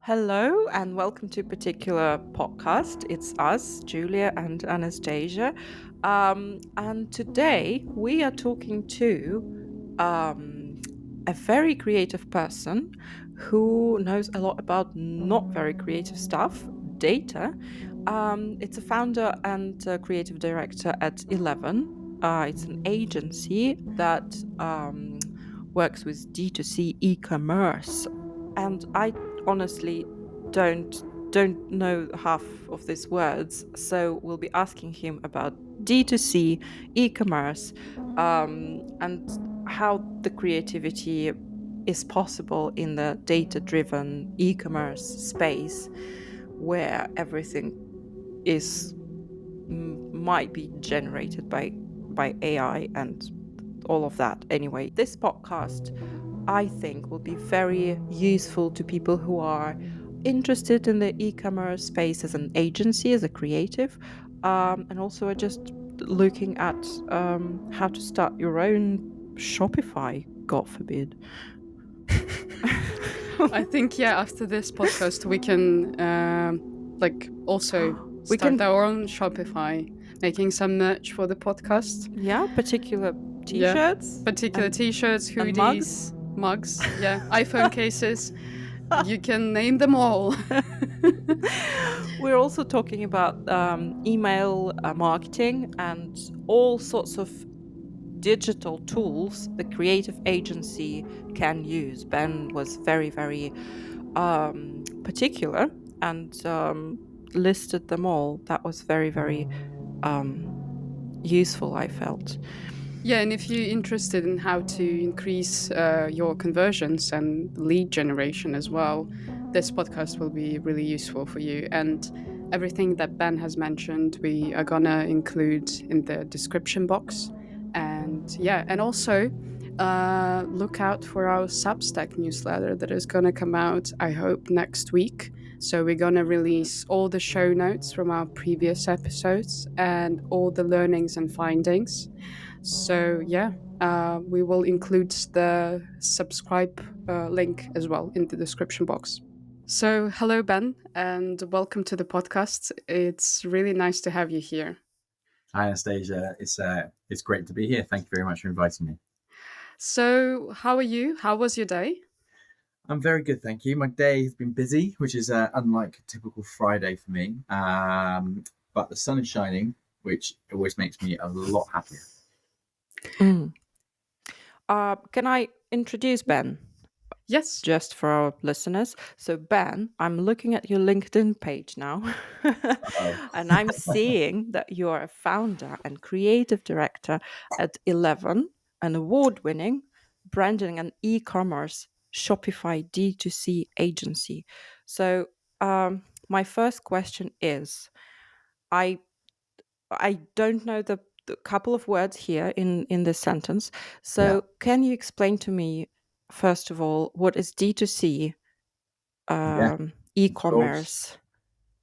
Hello and welcome to particular podcast. It's us, Julia and Anastasia. And today we are talking to a very creative person who knows a lot about not very creative stuff, data. It's a founder and creative director at 11. It's an agency that works with D2C e-commerce. And I honestly don't don't know half of these words, so we'll be asking him about D2C e-commerce, and how the creativity is possible in the data-driven e-commerce space where everything is might be generated by AI and all of that. Anyway, this podcast I think will be very useful to people who are interested in the e-commerce space as an agency, as a creative, and also are just looking at how to start your own Shopify, God forbid. I think after this podcast we can also We start can, our own Shopify, making some merch for the podcast. yeah, particular Yeah, t-shirts particular and T-shirts, mugs. hoodies, mugs. Yeah, iPhone cases. You can name them all. We're also talking about email marketing and all sorts of digital tools the creative agency can use. Ben was very, very particular and listed them all. That was very, very um, useful, I felt. Yeah, and if you're interested in how to increase your conversions and lead generation as well, this podcast will be really useful for you. And everything that Ben has mentioned, we are gonna include in the description box. And also look out for our Substack newsletter that is gonna come out, I hope, next week. So we're gonna release all the show notes from our previous episodes and all the learnings and findings. So we will include the subscribe link as well in the description box. So hello, Ben, and welcome to the podcast. It's really nice to have you here. Hi, Anastasia. It's great to be here. Thank you very much for inviting me. So how are you? How was your day? I'm very good, thank you. My day has been busy, which is unlike a typical Friday for me. But the sun is shining, which always makes me a lot happier. Can I introduce Ben? Yes. Just for our listeners. So, Ben, I'm looking at your LinkedIn page now, and I'm seeing that you are a founder and creative director at 11, an award winning branding and e commerce Shopify D2C agency. So, my first question is I, I don't know the couple of words here in this sentence. Yeah. So, can you explain to me, first of all, what is D2C? Yeah, of course. E-commerce,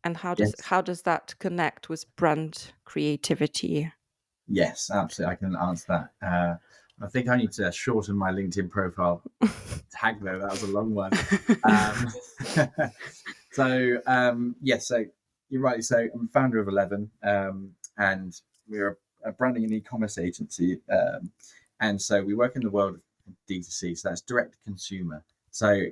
and Yes. how does that connect with brand creativity? Yes, absolutely. I can answer that. I think I need to shorten my LinkedIn profile tag though. That was a long one. Yes, so you're right. So I'm founder of 11, and we're a branding and e-commerce agency. And so we work in the world of D2C, so that's direct to consumer. So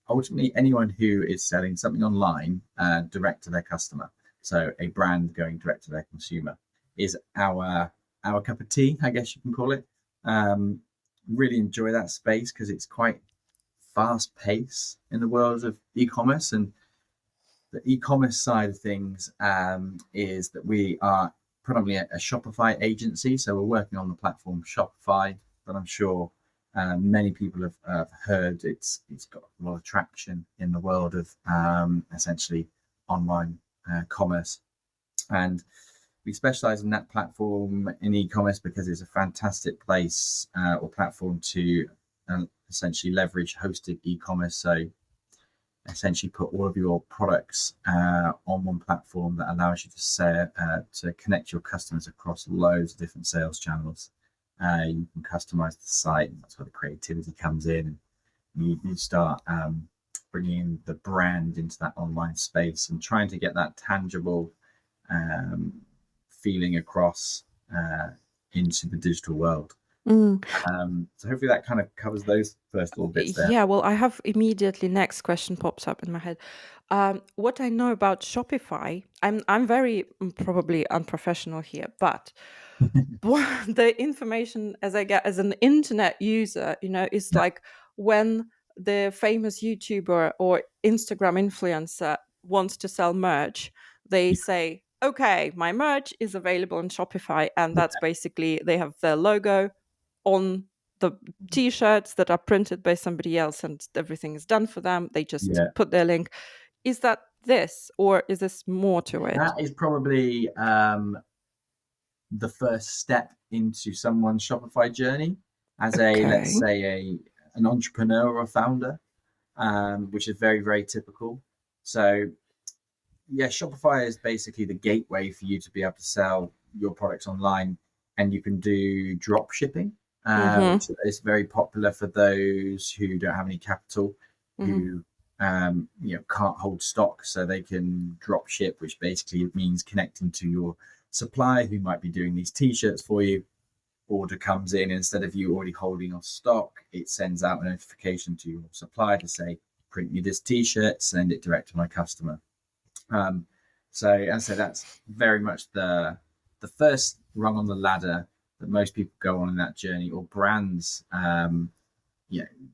ultimately, anyone who is selling something online direct to their customer, so a brand going direct to their consumer, is our cup of tea, I guess you can call it. Really enjoy that space because it's quite fast pace in the world of e-commerce. And the e-commerce side of things is that we are predominantly a Shopify agency. So we're working on the platform Shopify, but I'm sure many people have heard it's got a lot of traction in the world of essentially online commerce. And we specialize in that platform in e-commerce because it's a fantastic place or platform to essentially leverage hosted e-commerce. So essentially put all of your products on one platform that allows you to connect your customers across loads of different sales channels. You can customize the site, and that's where the creativity comes in. You start bringing the brand into that online space and trying to get that tangible feeling across into the digital world. So hopefully that kind of covers those first little bits there. Yeah, well, I have immediately next question pops up in my head. What I know about Shopify, I'm very probably unprofessional here, but the information as I get as an internet user, is like when the famous YouTuber or Instagram influencer wants to sell merch, they say, okay, my merch is available on Shopify. And that's basically, they have their logo on the t-shirts that are printed by somebody else and everything is done for them. They just Yeah, put their link. Is that this, or is this more to it? that is probably the first step into someone's Shopify journey as a, let's Okay. say, an entrepreneur or a founder, which is very, very typical. So yeah, Shopify is basically the gateway for you to be able to sell your products online, and you can do drop shipping, which is very popular for those who don't have any capital, who can't hold stock, so they can drop ship, which basically means connecting to your supplier who might be doing these t-shirts for you. Order comes in, instead of you already holding your stock, it sends out a notification to your supplier to say, print me this t-shirt, send it direct to my customer. So as I say, that's very much the first rung on the ladder that most people go on in that journey, or brands.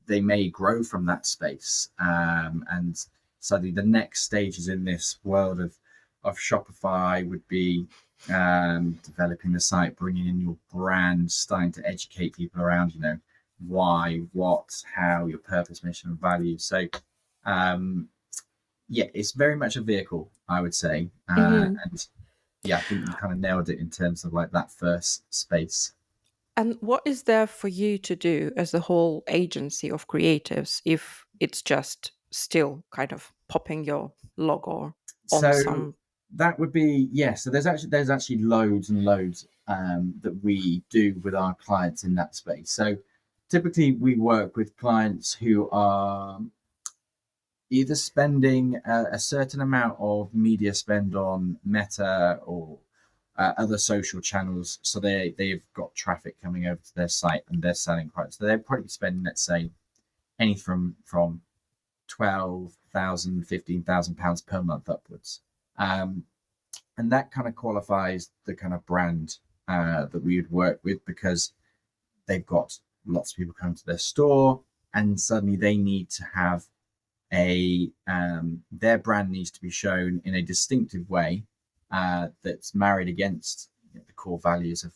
They may grow from that space, and suddenly the next stages in this world of Shopify would be developing the site, bringing in your brand, starting to educate people around, why, what, how, your purpose, mission, and value. So it's very much a vehicle, I would say. And yeah, I think you kind of nailed it in terms of like that first space. And what is there for you to do as the whole agency of creatives if it's just still kind of popping your logo on So some? that would be, so there's actually loads and loads that we do with our clients in that space. So typically we work with clients who are either spending a certain amount of media spend on Meta or other social channels, so they've got traffic coming over to their site and they're selling products. So they're probably spending, let's say, anything from £12,000, £15,000 per month upwards, and that kind of qualifies the kind of brand that we would work with, because they've got lots of people coming to their store, and suddenly they need to have their brand needs to be shown in a distinctive way that's married against the core values of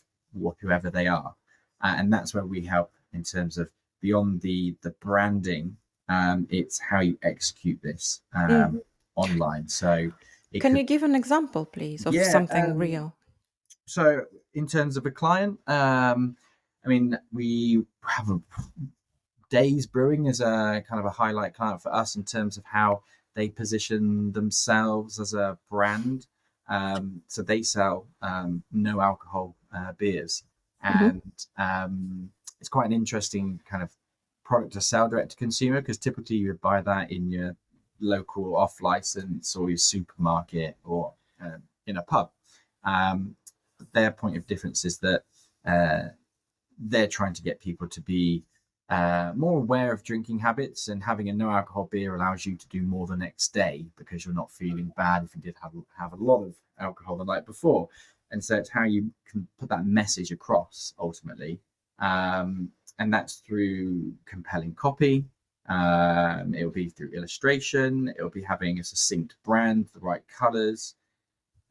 whoever they are, and that's where we help in terms of beyond the branding. It's how you execute this online. So it Can could, you give an example, please, of yeah. something real? So in terms of a client, I mean, we have Days Brewing is a kind of a highlight client for us in terms of how they position themselves as a brand. So they sell no alcohol beers, and it's quite an interesting kind of product to sell direct to consumer, because typically you would buy that in your local off license or your supermarket or in a pub. Their point of difference is that they're trying to get people to be more aware of drinking habits, and having a no alcohol beer allows you to do more the next day because you're not feeling bad if you did have a lot of alcohol the night before. And so it's how you can put that message across ultimately, and that's through compelling copy. It'll be through illustration, it'll be having a succinct brand, the right colors,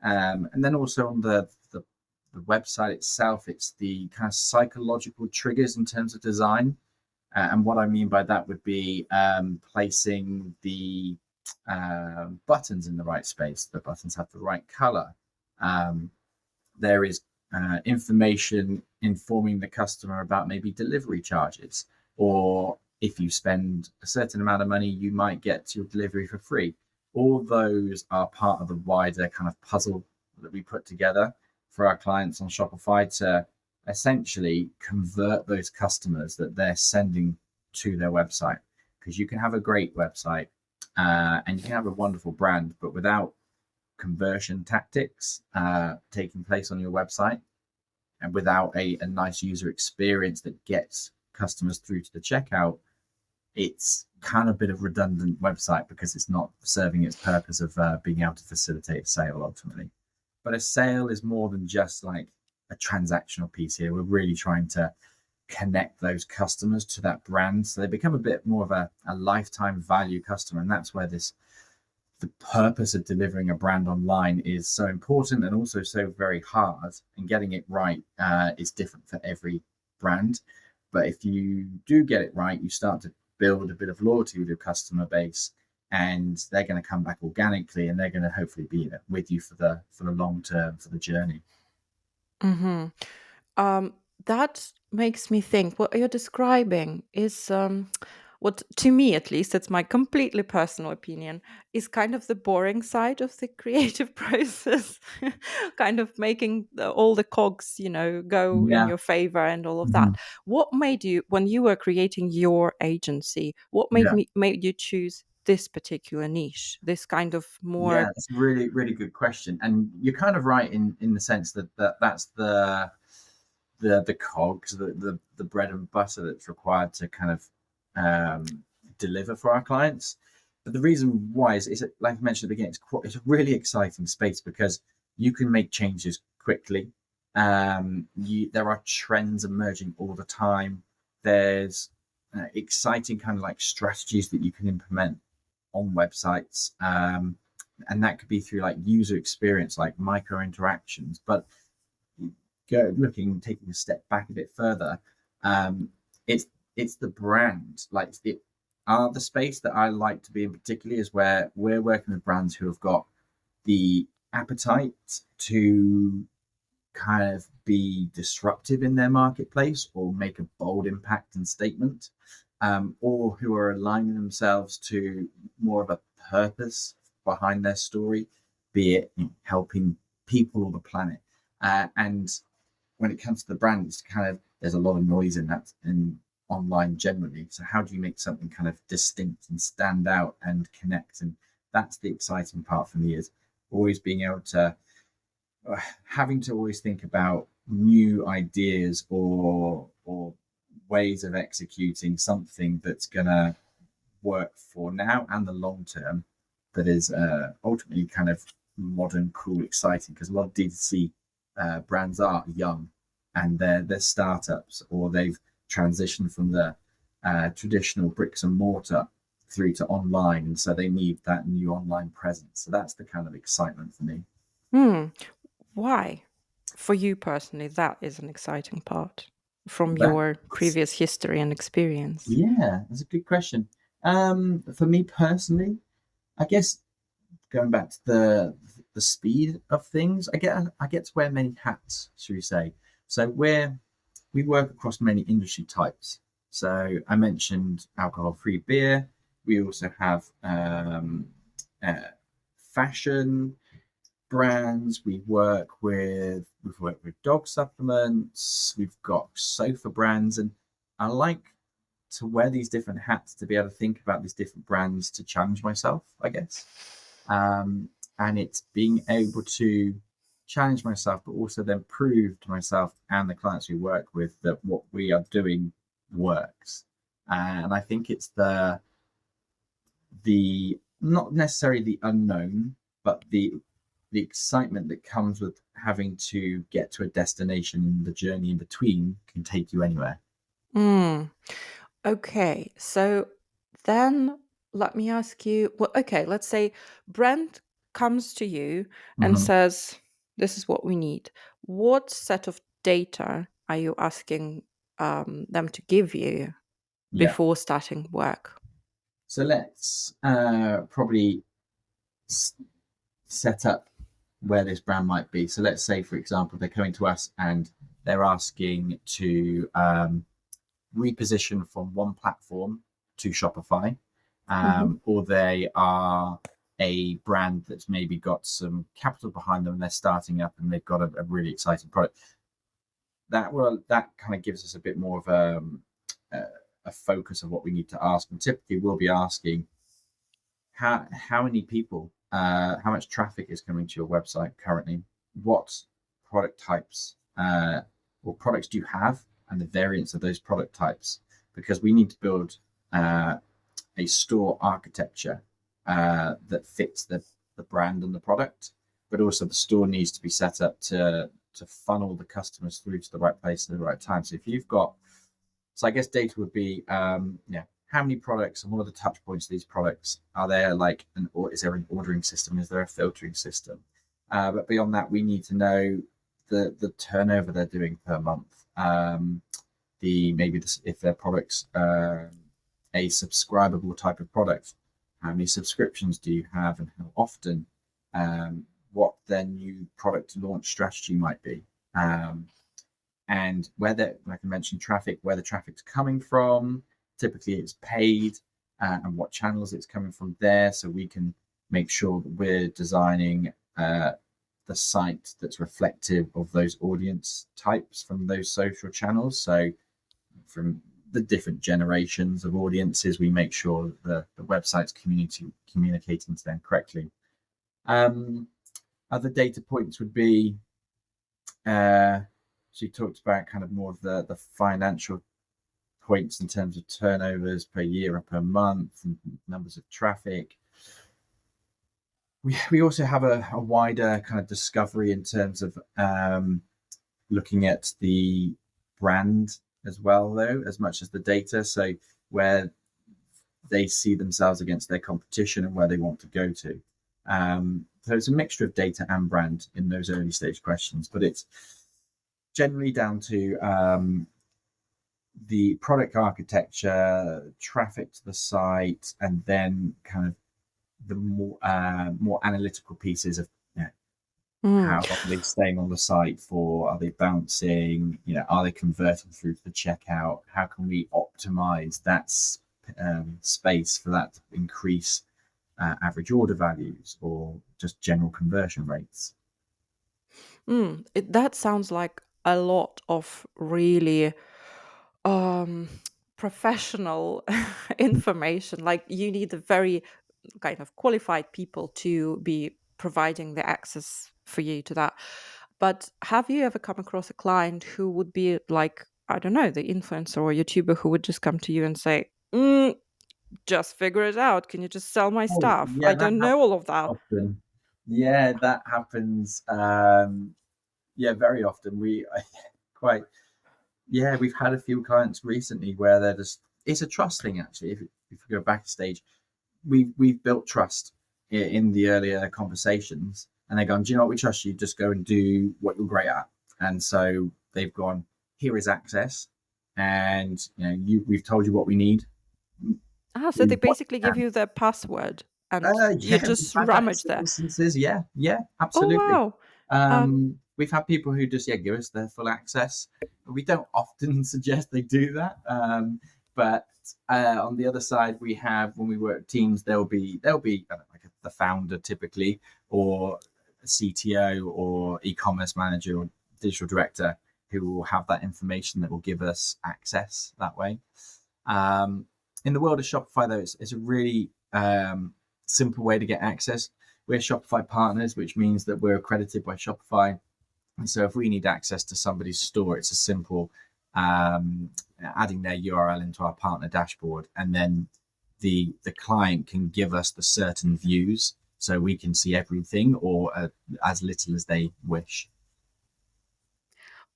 and then also on the website itself, it's the kind of psychological triggers in terms of design. And what I mean by that would be placing the buttons in the right space. The buttons have the right color. There is information informing the customer about maybe delivery charges, or if you spend a certain amount of money, you might get your delivery for free. All those are part of the wider kind of puzzle that we put together for our clients on Shopify to essentially convert those customers that they're sending to their website. Because you can have a great website, And you can have a wonderful brand, but without conversion tactics taking place on your website, and without a nice user experience that gets customers through to the checkout, it's kind of a bit of redundant website because it's not serving its purpose of being able to facilitate a sale ultimately. But a sale is more than just like a transactional piece here. We're really trying to connect those customers to that brand so they become a bit more of a lifetime value customer. And that's where the purpose of delivering a brand online is so important and also so very hard. And getting it right is different for every brand. But if you do get it right, you start to build a bit of loyalty with your customer base, and they're going to come back organically, and they're going to hopefully be with you for the long term, for the journey. Mm-hmm. That makes me think what you're describing is what, to me at least, it's my completely personal opinion, is kind of the boring side of the creative process, kind of making all the cogs, go in Yeah. your favor and all of that. Mm-hmm. What made you, when you were creating your agency, what Yeah. made you choose this particular niche, this kind of Yeah, more? that's a really, really good question. And you're kind of right in the sense that's the cogs, the bread and butter that's required to kind of deliver for our clients. But the reason why is like I mentioned at the beginning, it's a really exciting space because you can make changes quickly. There are trends emerging all the time. There's exciting kind of like strategies that you can implement on websites. And that could be through like user experience, like micro interactions. But taking a step back a bit further, um, it's the brand. Like the space that I like to be in particularly is where we're working with brands who have got the appetite to kind of be disruptive in their marketplace or make a bold impact and statement, or who are aligning themselves to more of a purpose behind their story, be it helping people or the planet. And when it comes to the brand, it's kind of, there's a lot of noise in that in online generally. So how do you make something kind of distinct and stand out and connect? And that's the exciting part for me, is always being able to having to always think about new ideas or ways of executing something that's gonna work for now and the long term, that is ultimately kind of modern, cool, exciting. Because a lot of D2C brands are young and they're startups, or they've transitioned from the traditional bricks and mortar through to online, and so they need that new online presence. So that's the kind of excitement for me. Hmm. Why? For you personally, that is an exciting part from your That's previous history and experience. Yeah, that's a good question. For me personally, I guess going back to the speed of things, I get to wear many hats, should we say? So we work across many industry types. So I mentioned alcohol-free beer. We also have uh, fashion brands. We've worked with dog supplements. We've got sofa brands, and I like to wear these different hats to be able to think about these different brands to challenge myself, I guess. And it's being able to challenge myself, but also then prove to myself and the clients we work with that what we are doing works. And I think it's the not necessarily the unknown, but the excitement that comes with having to get to a destination, and the journey in between can take you anywhere. Mm. Okay, so then let me ask you, well, okay, let's say Brent comes to you and Mm-hmm. says, this is what we need. What set of data are you asking them to give you Yeah. before starting work? So let's probably s- set up where this brand might be. So let's say, for example, they're coming to us and they're asking to reposition from one platform to Shopify, Mm-hmm. or they are a brand that's maybe got some capital behind them and they're starting up and they've got a really exciting product. That kind of gives us a bit more of a focus of what we need to ask. And typically, we'll be asking, how many people, how much traffic is coming to your website currently, what product types or products do you have, and the variants of those product types, because we need to build a store architecture that fits the brand and the product, but also the store needs to be set up to funnel the customers through to the right place at the right time. So if you've got, so I guess data would be, how many products and what are the touch points of these products? Are there like or is there an ordering system? Is there a filtering system? But beyond that, we need to know the turnover they're doing per month. If their products a subscribable type of product, how many subscriptions do you have and how often? What their new product launch strategy might be. And whether, like I mentioned, where the traffic's coming from. Typically it's paid, and what channels it's coming from there, so we can make sure that we're designing the site that's reflective of those audience types from those social channels. So from the different generations of audiences, we make sure that the website's communicating to them correctly. Other data points would be, she talked about kind of more of the financial points in terms of turnovers per year or per month and numbers of traffic. We also have a wider kind of discovery in terms of looking at the brand as well, though, as much as the data. So where they see themselves against their competition and where they want to go to. So it's a mixture of data and brand in those early stage questions, but it's generally down to the product architecture, traffic to the site, and then kind of the more analytical pieces of how are they staying on the site for? Are they bouncing? Are they converting through to the checkout? How can we optimize that space for that to increase average order values or just general conversion rates? That sounds like a lot of really professional information. Like you need a very kind of qualified people to be providing the access for you to that. But have you ever come across a client who would be like, I don't know, the influencer or YouTuber who would just come to you and say, just figure it out. Can you just sell my Oh, stuff? yeah, I that don't know happens all of that. often. Yeah, that happens. Yeah, very often. Quite, yeah, we've had a few clients recently where they're just, it's a trust thing actually. If you go back a stage, we've built trust in the earlier conversations, and they're going, do you know what, we trust you, just go and do what you're great at. And so they've gone, here is access, and we've told you what we need. So they Do what basically you give can. you their password and you Yeah, we've just had that in rummage some there. instances. Yeah, Oh, absolutely. wow. Um, We've had people who just give us their full access. We don't often suggest they do that, but on the other side, we have, when we work with teams, there'll be like the founder typically, or a CTO or e-commerce manager or digital director who will have that information that will give us access that way. In the world of Shopify, though, it's a really simple way to get access. We're Shopify partners, which means that we're accredited by Shopify. And so if we need access to somebody's store, it's a simple adding their URL into our partner dashboard. And then the client can give us the certain views so we can see everything or as little as they wish.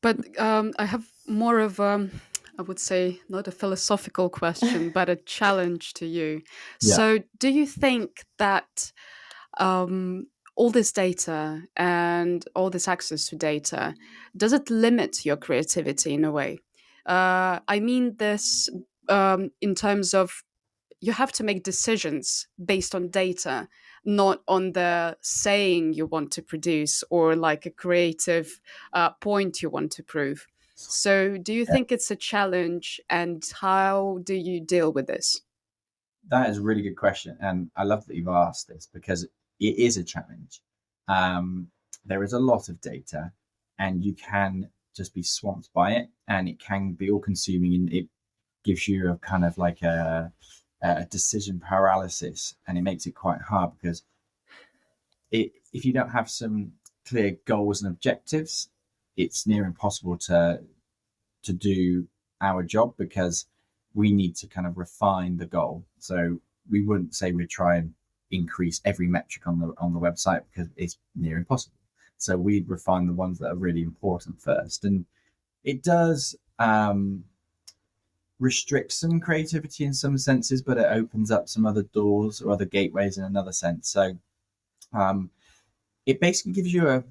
But I have more of I would say not a philosophical question, but a challenge to you. Yeah. So, do you think that all this data and all this access to data, does it limit your creativity in a way? I mean this in terms of you have to make decisions based on data, not on the saying you want to produce or like a creative point you want to prove. So, do you Yeah. think it's a challenge, and how do you deal with this? That is a really good question. And I love that you've asked this because it is a challenge. There is a lot of data and you can just be swamped by it, and it can be all consuming, and it gives you a kind of like decision paralysis, and it makes it quite hard because if you don't have some clear goals and objectives, it's near impossible to do our job, because we need to kind of refine the goal. So we wouldn't say we try and increase every metric on the website, because it's near impossible. So we'd refine the ones that are really important first, and it does restrict some creativity in some senses, but it opens up some other doors or other gateways in another sense. So it basically gives you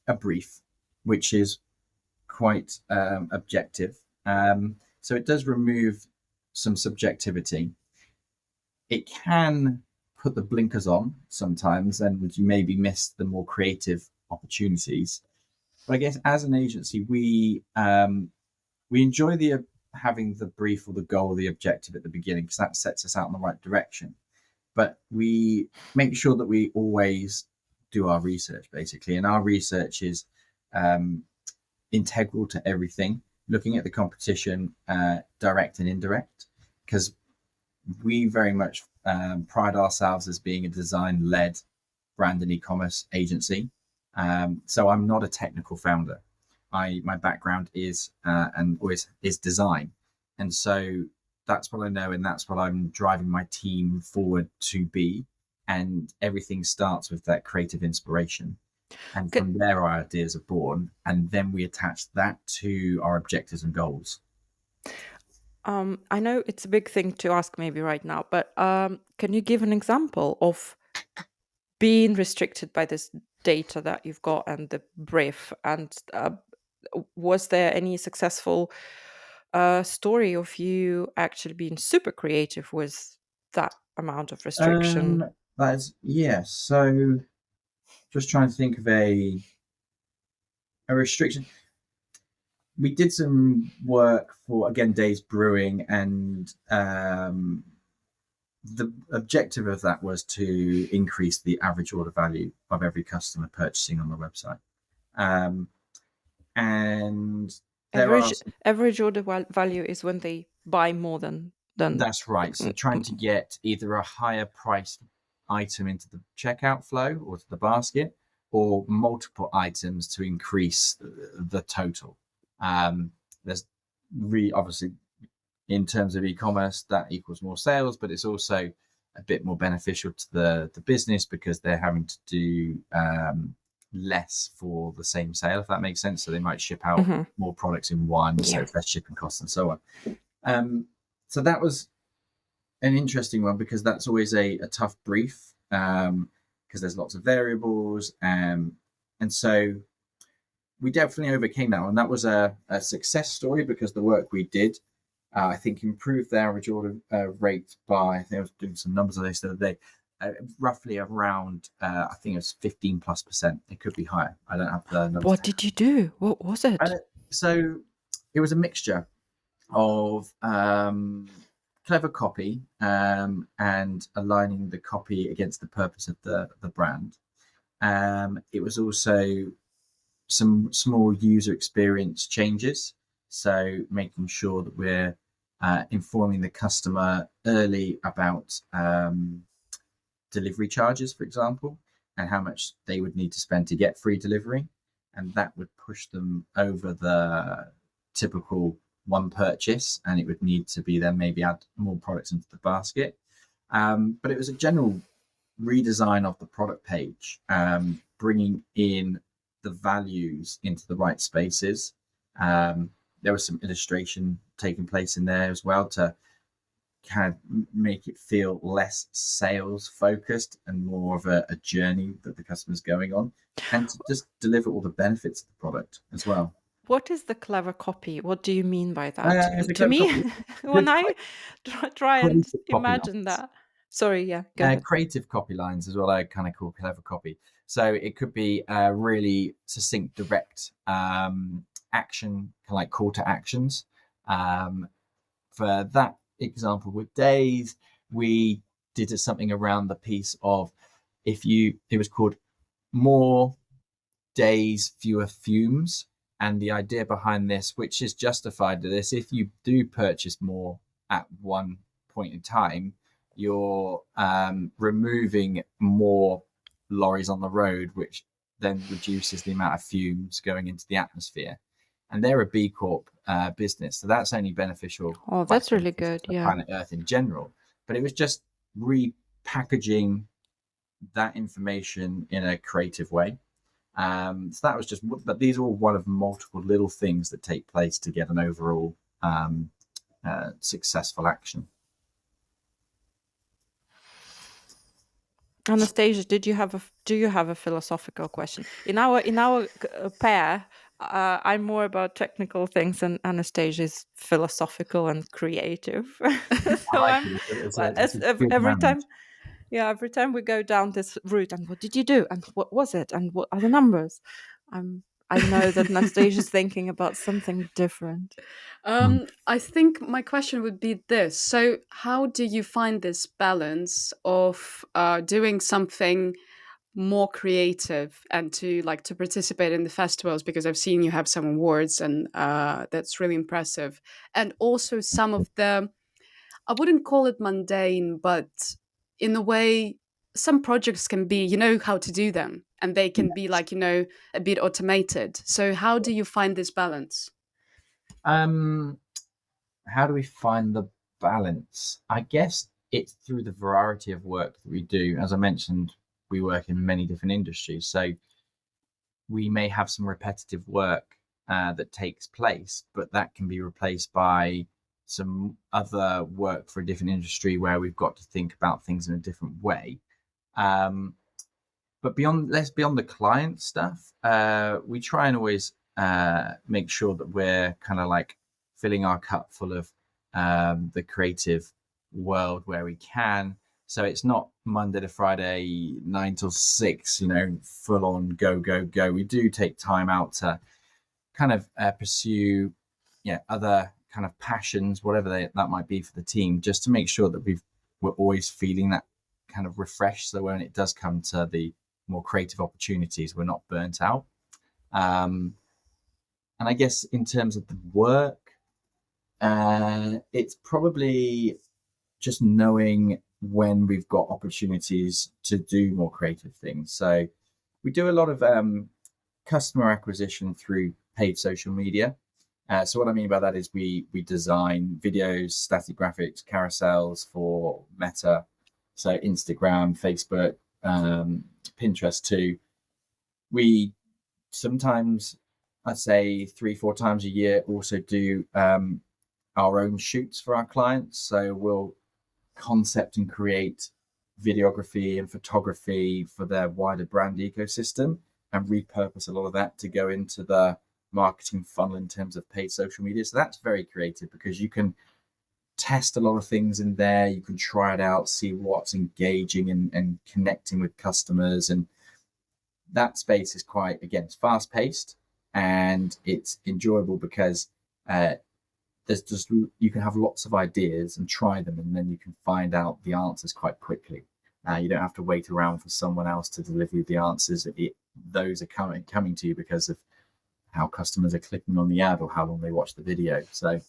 a brief, which is quite objective. So it does remove some subjectivity. It can put the blinkers on sometimes, and you maybe miss the more creative opportunities. But I guess as an agency, we enjoy having the brief or the goal or the objective at the beginning, because that sets us out in the right direction. But we make sure that we always do our research, basically, and our research is integral to everything, looking at the competition, direct and indirect, because we very much pride ourselves as being a design-led brand and e-commerce agency. So I'm not a technical founder. My background is and always is design, and so that's what I know, and that's what I'm driving my team forward to be. And everything starts with that creative inspiration, and from there our ideas are born, and then we attach that to our objectives and goals. I know it's a big thing to ask maybe right now, but can you give an example of being restricted by this data that you've got and the brief? And was there any successful story of you actually being super creative with that amount of restriction? Yes. So just trying to think of a restriction. We did some work for, again, Days Brewing, and the objective of that was to increase the average order value of every customer purchasing on the website. And average order value is when they buy more than that's right. So trying to get either a higher priced item into the checkout flow or to the basket, or multiple items to increase the total. There's obviously, in terms of e-commerce, that equals more sales, but it's also a bit more beneficial to the business, because they're having to do less for the same sale, if that makes sense. So they might ship out more products in one, so less shipping costs and so on. So that was an interesting one, because that's always a tough brief, because there's lots of variables, and so we definitely overcame that one. That was a success story, because the work we did, I think, improved the average order rate by, I think I was doing some numbers on this the other day, roughly around, I think it was 15+%. It could be higher. I don't have the numbers. What did you do? What was it? So it was a mixture of clever copy and aligning the copy against the purpose of the brand. It was also some small user experience changes, so making sure that we're informing the customer early about delivery charges, for example, and how much they would need to spend to get free delivery, and that would push them over the typical one purchase, and it would need to be then maybe add more products into the basket. But it was a general redesign of the product page, bringing in the values into the right spaces. There was some illustration taking place in there as well to kind of make it feel less sales focused and more of a journey that the customer's going on, and to just deliver all the benefits of the product as well. What is the clever copy? What do you mean by that? To me, copy, when I try and imagine lines. that. Sorry, yeah, go ahead. Creative copy lines is what I kind of call clever copy. So it could be a really succinct, direct action, kind of like call to actions. For that example with Days, we did something around the piece of, it was called More Days, Fewer Fumes. And the idea behind this, which is justified to this, if you do purchase more at one point in time, you're removing more lorries on the road, which then reduces the amount of fumes going into the atmosphere. And they're a B Corp business, so that's only beneficial. Oh, that's really good. To Yeah. planet Earth in general. But it was just repackaging that information in a creative way. So that was just, but these are all one of multiple little things that take place to get an overall successful action. Anastasia, do you have a philosophical question? In our pair, I'm more about technical things, and Anastasia is philosophical and creative. So I like I'm it. It's a good every marriage. time. Yeah, every time we go down this route, and what did you do, and what was it, and what are the numbers? I know that Anastasia's thinking about something different. I think my question would be this. So, how do you find this balance of doing something more creative and to participate in the festivals? Because I've seen you have some awards, and that's really impressive. And also some of the, I wouldn't call it mundane, but in a way, some projects can be, you know how to do them, and they can be a bit automated. So, how do you find this balance? How do we find the balance? I guess it's through the variety of work that we do. As I mentioned, we work in many different industries, so we may have some repetitive work that takes place, but that can be replaced by some other work for a different industry where we've got to think about things in a different way. But beyond the client stuff, we try and always make sure that we're kind of like filling our cup full of the creative world where we can. So it's not Monday to Friday, 9 till 6, full on go, go, go. We do take time out to kind of pursue other kind of passions, whatever that might be for the team, just to make sure that we're always feeling that kind of refreshed. So when it does come to the more creative opportunities, we're not burnt out. And I guess in terms of the work, it's probably just knowing when we've got opportunities to do more creative things. So we do a lot of customer acquisition through paid social media. So what I mean by that is we design videos, static graphics, carousels for Meta, so Instagram, Facebook, Pinterest too. We sometimes, I'd say 3-4 times a year, also do our own shoots for our clients. So we'll concept and create videography and photography for their wider brand ecosystem and repurpose a lot of that to go into the marketing funnel in terms of paid social media. So that's very creative because you can test a lot of things in there. You can try it out, see what's engaging and connecting with customers. And that space is quite, again, it's fast paced and it's enjoyable because there's just, you can have lots of ideas and try them, and then you can find out the answers quite quickly. You don't have to wait around for someone else to deliver you the answers. Those are coming to you because of how customers are clicking on the ad or how long they watch the video. So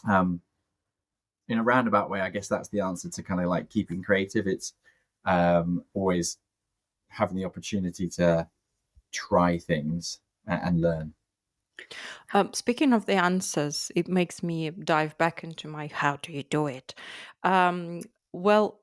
in a roundabout way, I guess that's the answer to kind of like keeping creative. It's always having the opportunity to try things and learn. Speaking of the answers, it makes me dive back into my how do you do it? Well,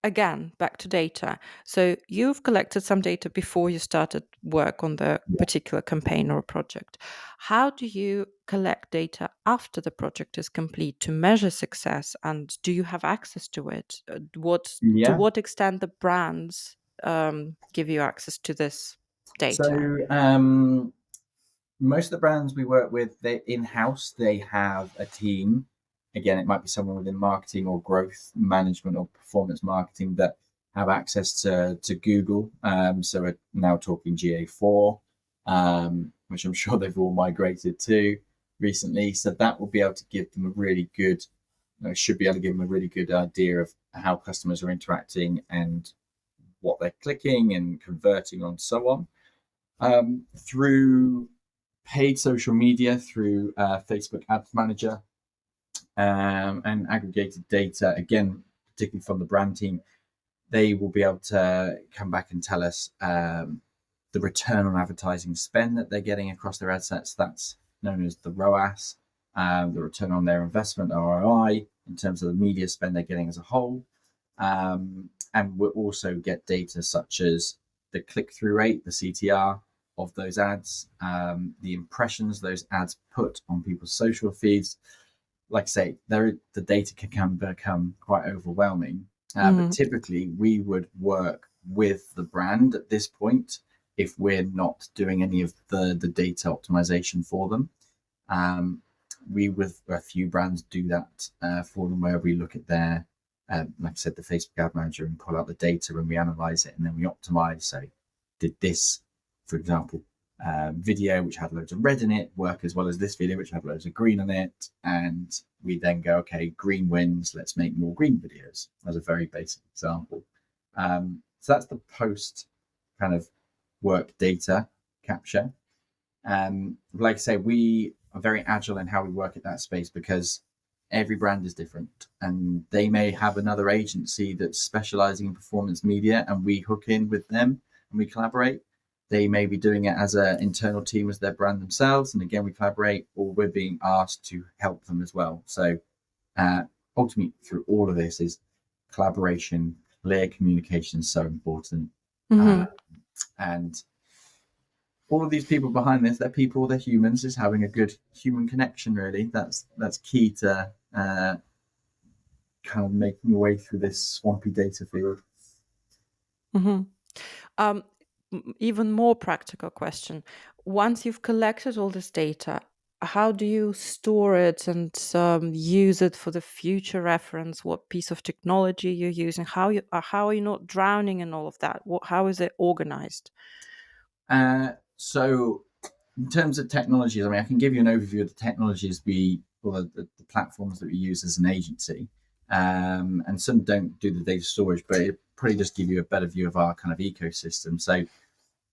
again, back to data. So you've collected some data before you started work on the particular campaign or project. How do you collect data after the project is complete to measure success? And do you have access to it? To what extent the brands give you access to this data? So most of the brands we work with, they in-house, they have a team. Again, it might be someone within marketing or growth management or performance marketing that have access to Google. So we're now talking GA4, which I'm sure they've all migrated to recently. So that will be able to give them a really good, should be able to give them a really good idea of how customers are interacting and what they're clicking and converting on, so on. Through paid social media, through Facebook Ads Manager, and aggregated data, again, particularly from the brand team, they will be able to come back and tell us the return on advertising spend that they're getting across their ad sets. That's known as the ROAS, the return on their investment, ROI, in terms of the media spend they're getting as a whole. And we'll also get data such as the click-through rate, the CTR of those ads, the impressions those ads put on people's social feeds. Like I say, the data can become quite overwhelming. But typically, we would work with the brand at this point if we're not doing any of the data optimization for them. We, with a few brands, do that for them, where we look at their, like I said, the Facebook Ad Manager, and pull out the data and we analyze it, and then we optimize. So, did this, for example, video which had loads of red in it work as well as this video which had loads of green in it? And we then go, okay, green wins, let's make more green videos, as a very basic example. So that's the post kind of work data capture. Like I say, we are very agile in how we work at that space, because every brand is different, and they may have another agency that's specializing in performance media, and we hook in with them and we collaborate. They may be doing it as an internal team as their brand themselves, and again, we collaborate, or we're being asked to help them as well. So ultimately, through all of this, is collaboration, clear communication is so important. And all of these people behind this, they're people, they're humans, is having a good human connection, really. That's key to kind of making your way through this swampy data field. Even more practical question. Once you've collected all this data, how do you store it and use it for the future reference? What piece of technology you're using? How are you not drowning in all of that? How is it organized? So in terms of technologies, I mean, I can give you an overview of the technologies the platforms that we use as an agency. And some don't do the data storage, but it probably just give you a better view of our kind of ecosystem. So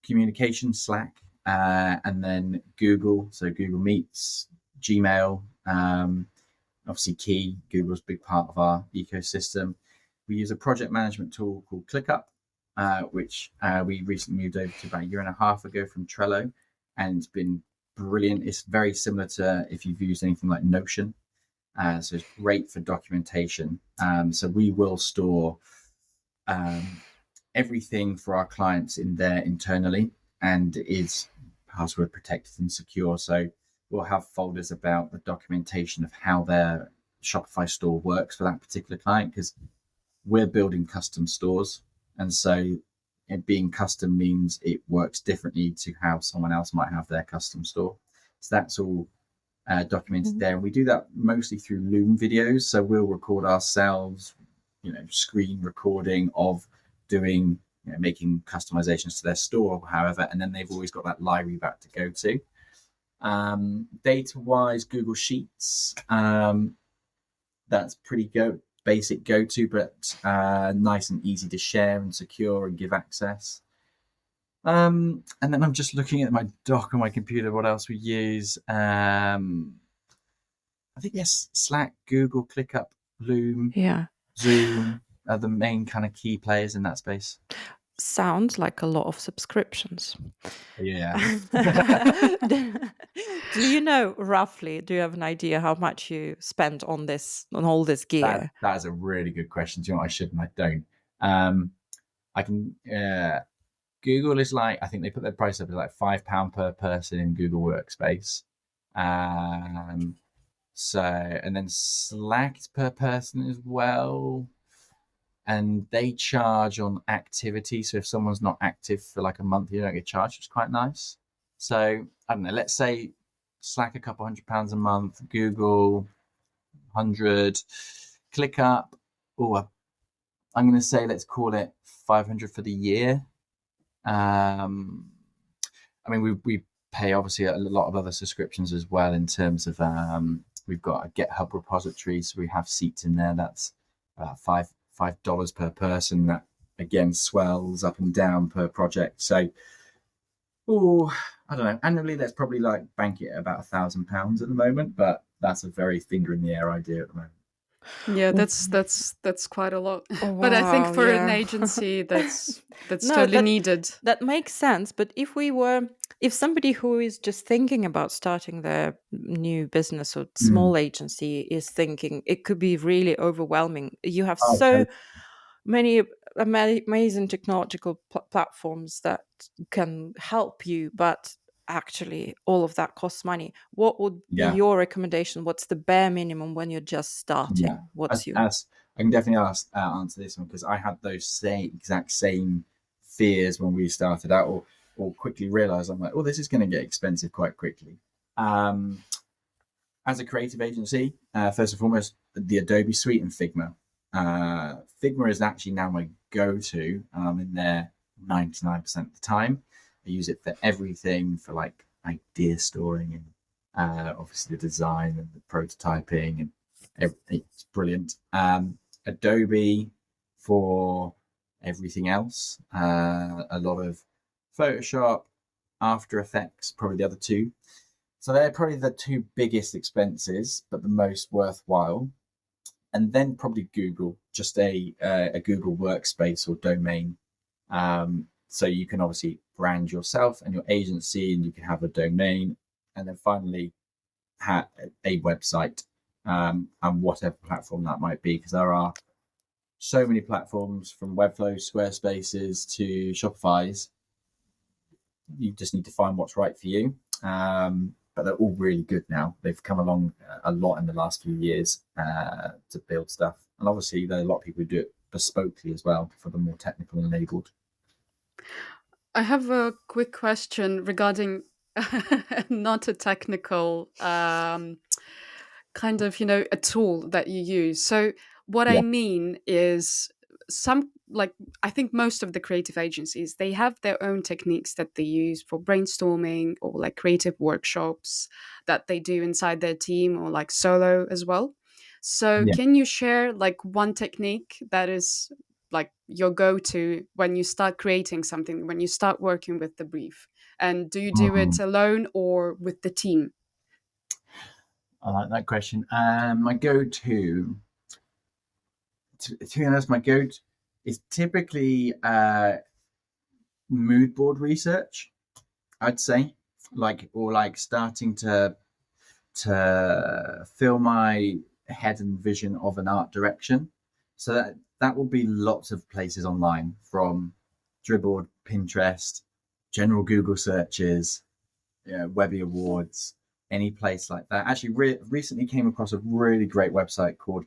communication, Slack, and then Google. So Google Meets, Gmail, obviously Key. Google's a big part of our ecosystem. We use a project management tool called ClickUp, which we recently moved over to about a year and a half ago from Trello, and it's been brilliant. It's very similar to if you've used anything like Notion. So it's great for documentation. So we will store everything for our clients in there internally, and is password protected and secure. So we'll have folders about the documentation of how their Shopify store works for that particular client, because we're building custom stores. And so it being custom means it works differently to how someone else might have their custom store. So that's all documented there. And we do that mostly through Loom videos. So we'll record ourselves, screen recording of doing, making customizations to their store, however, and then they've always got that library back to go to. Data-wise, Google Sheets, that's pretty basic go-to, but nice and easy to share and secure and give access. And then I'm just looking at my doc on my computer, what else we use. I think, yes, Slack, Google, ClickUp, Loom, Zoom are the main kind of key players in that space. Sounds like a lot of subscriptions. Yeah. Do you know roughly, do you have an idea how much you spent on all this gear? That is a really good question. Do you know what? I should and I don't. I can, Google is like, I think they put their price up as like £5 per person in Google Workspace. So, and then Slack is per person as well. And they charge on activity. So if someone's not active for like a month, you don't get charged, which is quite nice. So I don't know, let's say Slack a couple £100 a month, Google 100, ClickUp. I'm going to say, let's call it 500 for the year. I mean, we pay obviously a lot of other subscriptions as well, in terms of we've got a GitHub repository, so we have seats in there. That's $5 per person. That again swells up and down per project. So, I don't know. Annually, that's probably like bank it at about £1,000 at the moment. But that's a very finger in the air idea at the moment. Yeah, that's quite a lot. Oh, But I think wow, for an yeah. agency, that's No, totally needed. that makes sense. But if somebody who is just thinking about starting their new business or Mm. small agency is thinking, it could be really overwhelming. You have Oh, so many amazing technological platforms that can help you, but actually all of that costs money. What would be yeah, your recommendation? What's the bare minimum when you're just yeah. starting? What's your As I can definitely answer this one, because I had those exact same fears when we started out, or quickly realized I'm like, oh, this is going to get expensive quite quickly. Um, as a creative agency, first and foremost, the Adobe Suite and Figma. Figma is actually now my go-to, and I'm in there 99% of the time. I use it for everything, for like idea storing and obviously the design and the prototyping, and everything. It's brilliant. Adobe for everything else. A lot of Photoshop, After Effects, probably the other two. So they're probably the two biggest expenses, but the most worthwhile. And then probably Google, just a Google workspace or domain. So you can obviously brand yourself and your agency, and you can have a domain, and then finally a website, and whatever platform that might be, because there are so many platforms from Webflow, Squarespaces to Shopify's. You just need to find what's right for you. But they're all really good now. They've come along a lot in the last few years to build stuff. And obviously, there are a lot of people who do it bespokely as well for the more technical enabled. I have a quick question regarding not a technical kind of, a tool that you use. So what I Yeah. mean is some like I think most of the creative agencies, they have their own techniques that they use for brainstorming or like creative workshops that they do inside their team or like solo as well. So Yeah. can you share like one technique that is like your go-to when you start creating something, when you start working with the brief? And do you do it Mhm. alone or with the team? I like that question. My go-to, to be honest, my go-to is typically mood board research, I'd say, or like starting to fill my head and vision of an art direction. So that will be lots of places online, from Dribble, Pinterest, general Google searches, Webby Awards, any place like that. Actually, recently came across a really great website called,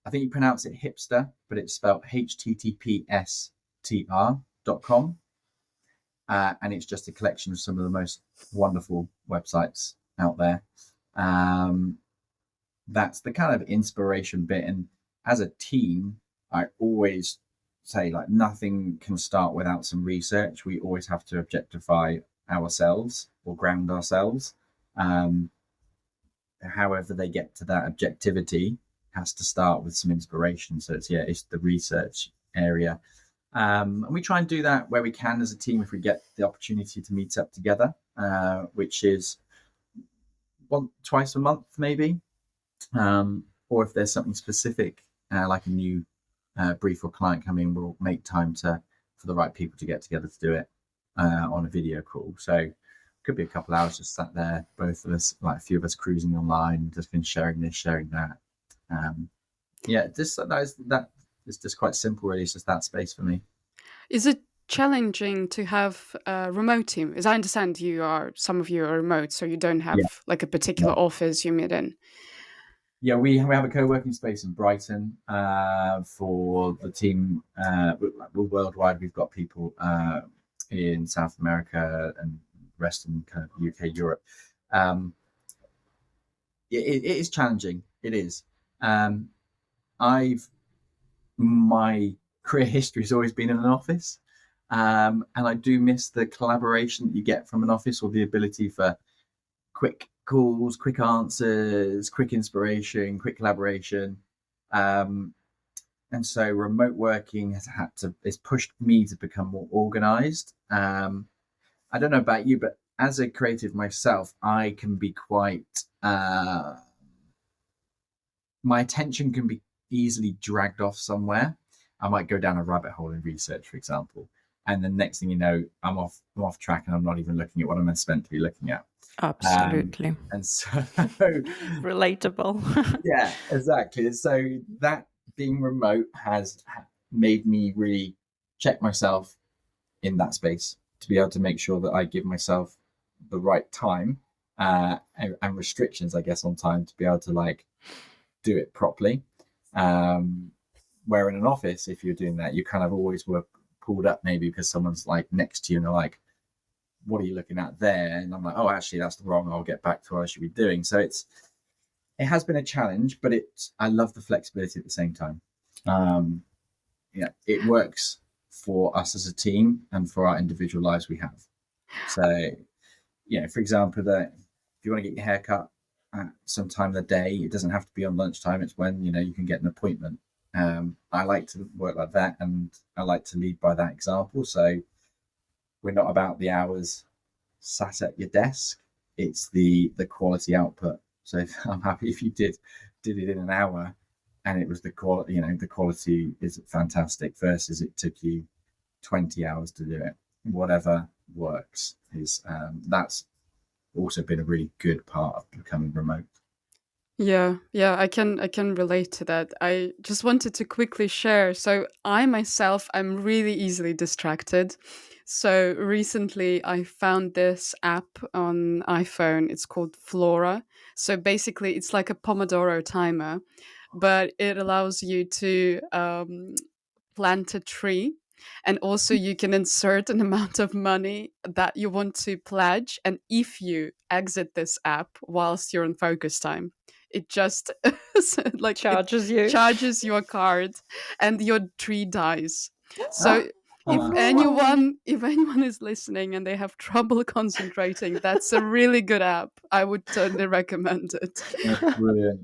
I think you pronounce it hipster, but it's spelled httpstr.com. And it's just a collection of some of the most wonderful websites out there. Um, that's the kind of inspiration bit. And as a team, I always say, like, nothing can start without some research. We always have to objectify ourselves or ground ourselves. Um, However they get to that objectivity has to start with some inspiration. So it's the research area. And we try and do that where we can as a team if we get the opportunity to meet up together, which is twice a month maybe. Or if there's something specific, like a new brief or client coming, we'll make time for the right people to get together to do it on a video call. So it could be a couple hours just sat there, both of us, like a few of us cruising online, just been sharing this, sharing that. That is just quite simple, really. It's just that space for me. Is it challenging to have a remote team? As I understand, some of you are remote, so you don't Yeah. have like a particular Yeah. office you meet in. Yeah, we have a co-working space in Brighton for the team. We're worldwide. We've got people in South America and Western kind of UK, Europe. Um, it is challenging. It is. Um, I've My career history has always been in an office, and I do miss the collaboration that you get from an office, or the ability for quick calls, quick answers, quick inspiration, quick collaboration. Um, and so remote working it's pushed me to become more organized. I don't know about you, but as a creative myself, I can be quite my attention can be easily dragged off somewhere. I might go down a rabbit hole in research, for example, and the next thing you know, I'm off track, and I'm not even looking at what I'm meant to be looking at. Absolutely. And so, Relatable. yeah, exactly. So that being remote has made me really check myself in that space to be able to make sure that I give myself the right time and restrictions, I guess, on time to be able to like do it properly. Where in an office, if you're doing that, you kind of always were pulled up maybe because someone's like next to you and they're like, what are you looking at there? And I'm like, oh, actually, that's wrong. I'll get back to what I should be doing. So it has been a challenge, but I love the flexibility at the same time. Yeah, it works for us as a team and for our individual lives we have. So, for example, that if you want to get your hair cut at some time of the day, it doesn't have to be on lunchtime. It's when, you can get an appointment. I like to work like that, and I like to lead by that example. So we're not about the hours sat at your desk. It's the quality output. So I'm happy if you did it in an hour and it was the quality, the quality is fantastic versus it took you 20 hours to do it. Whatever works is that's also been a really good part of becoming remote. Yeah, I can relate to that. I just wanted to quickly share. So I myself, I'm really easily distracted. So recently I found this app on iPhone. It's called Flora. So basically it's like a Pomodoro timer, but it allows you to plant a tree, and also you can insert an amount of money that you want to pledge, and if you exit this app whilst you're on focus time, it just like it Charges you. charges your card and your tree dies. So Oh if no. anyone is listening and they have trouble concentrating, that's a really good app. I would totally recommend it. That's brilliant.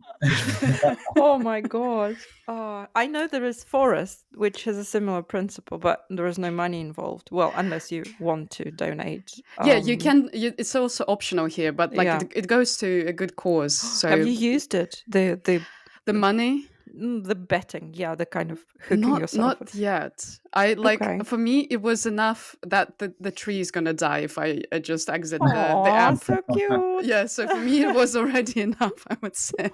Oh my god. I know there is Forest, which has a similar principle, but there is no money involved. Well, unless you want to donate. Yeah, you can. It's also optional here, but like Yeah. it goes to a good cause. Have So you used it? the money, The betting, yeah, the kind of hooking not yourself with. yet. I like Okay. for me, it was enough that the tree is gonna die if I just exit the Oh, app. so cute. Yeah, so for me it was already enough, I would say.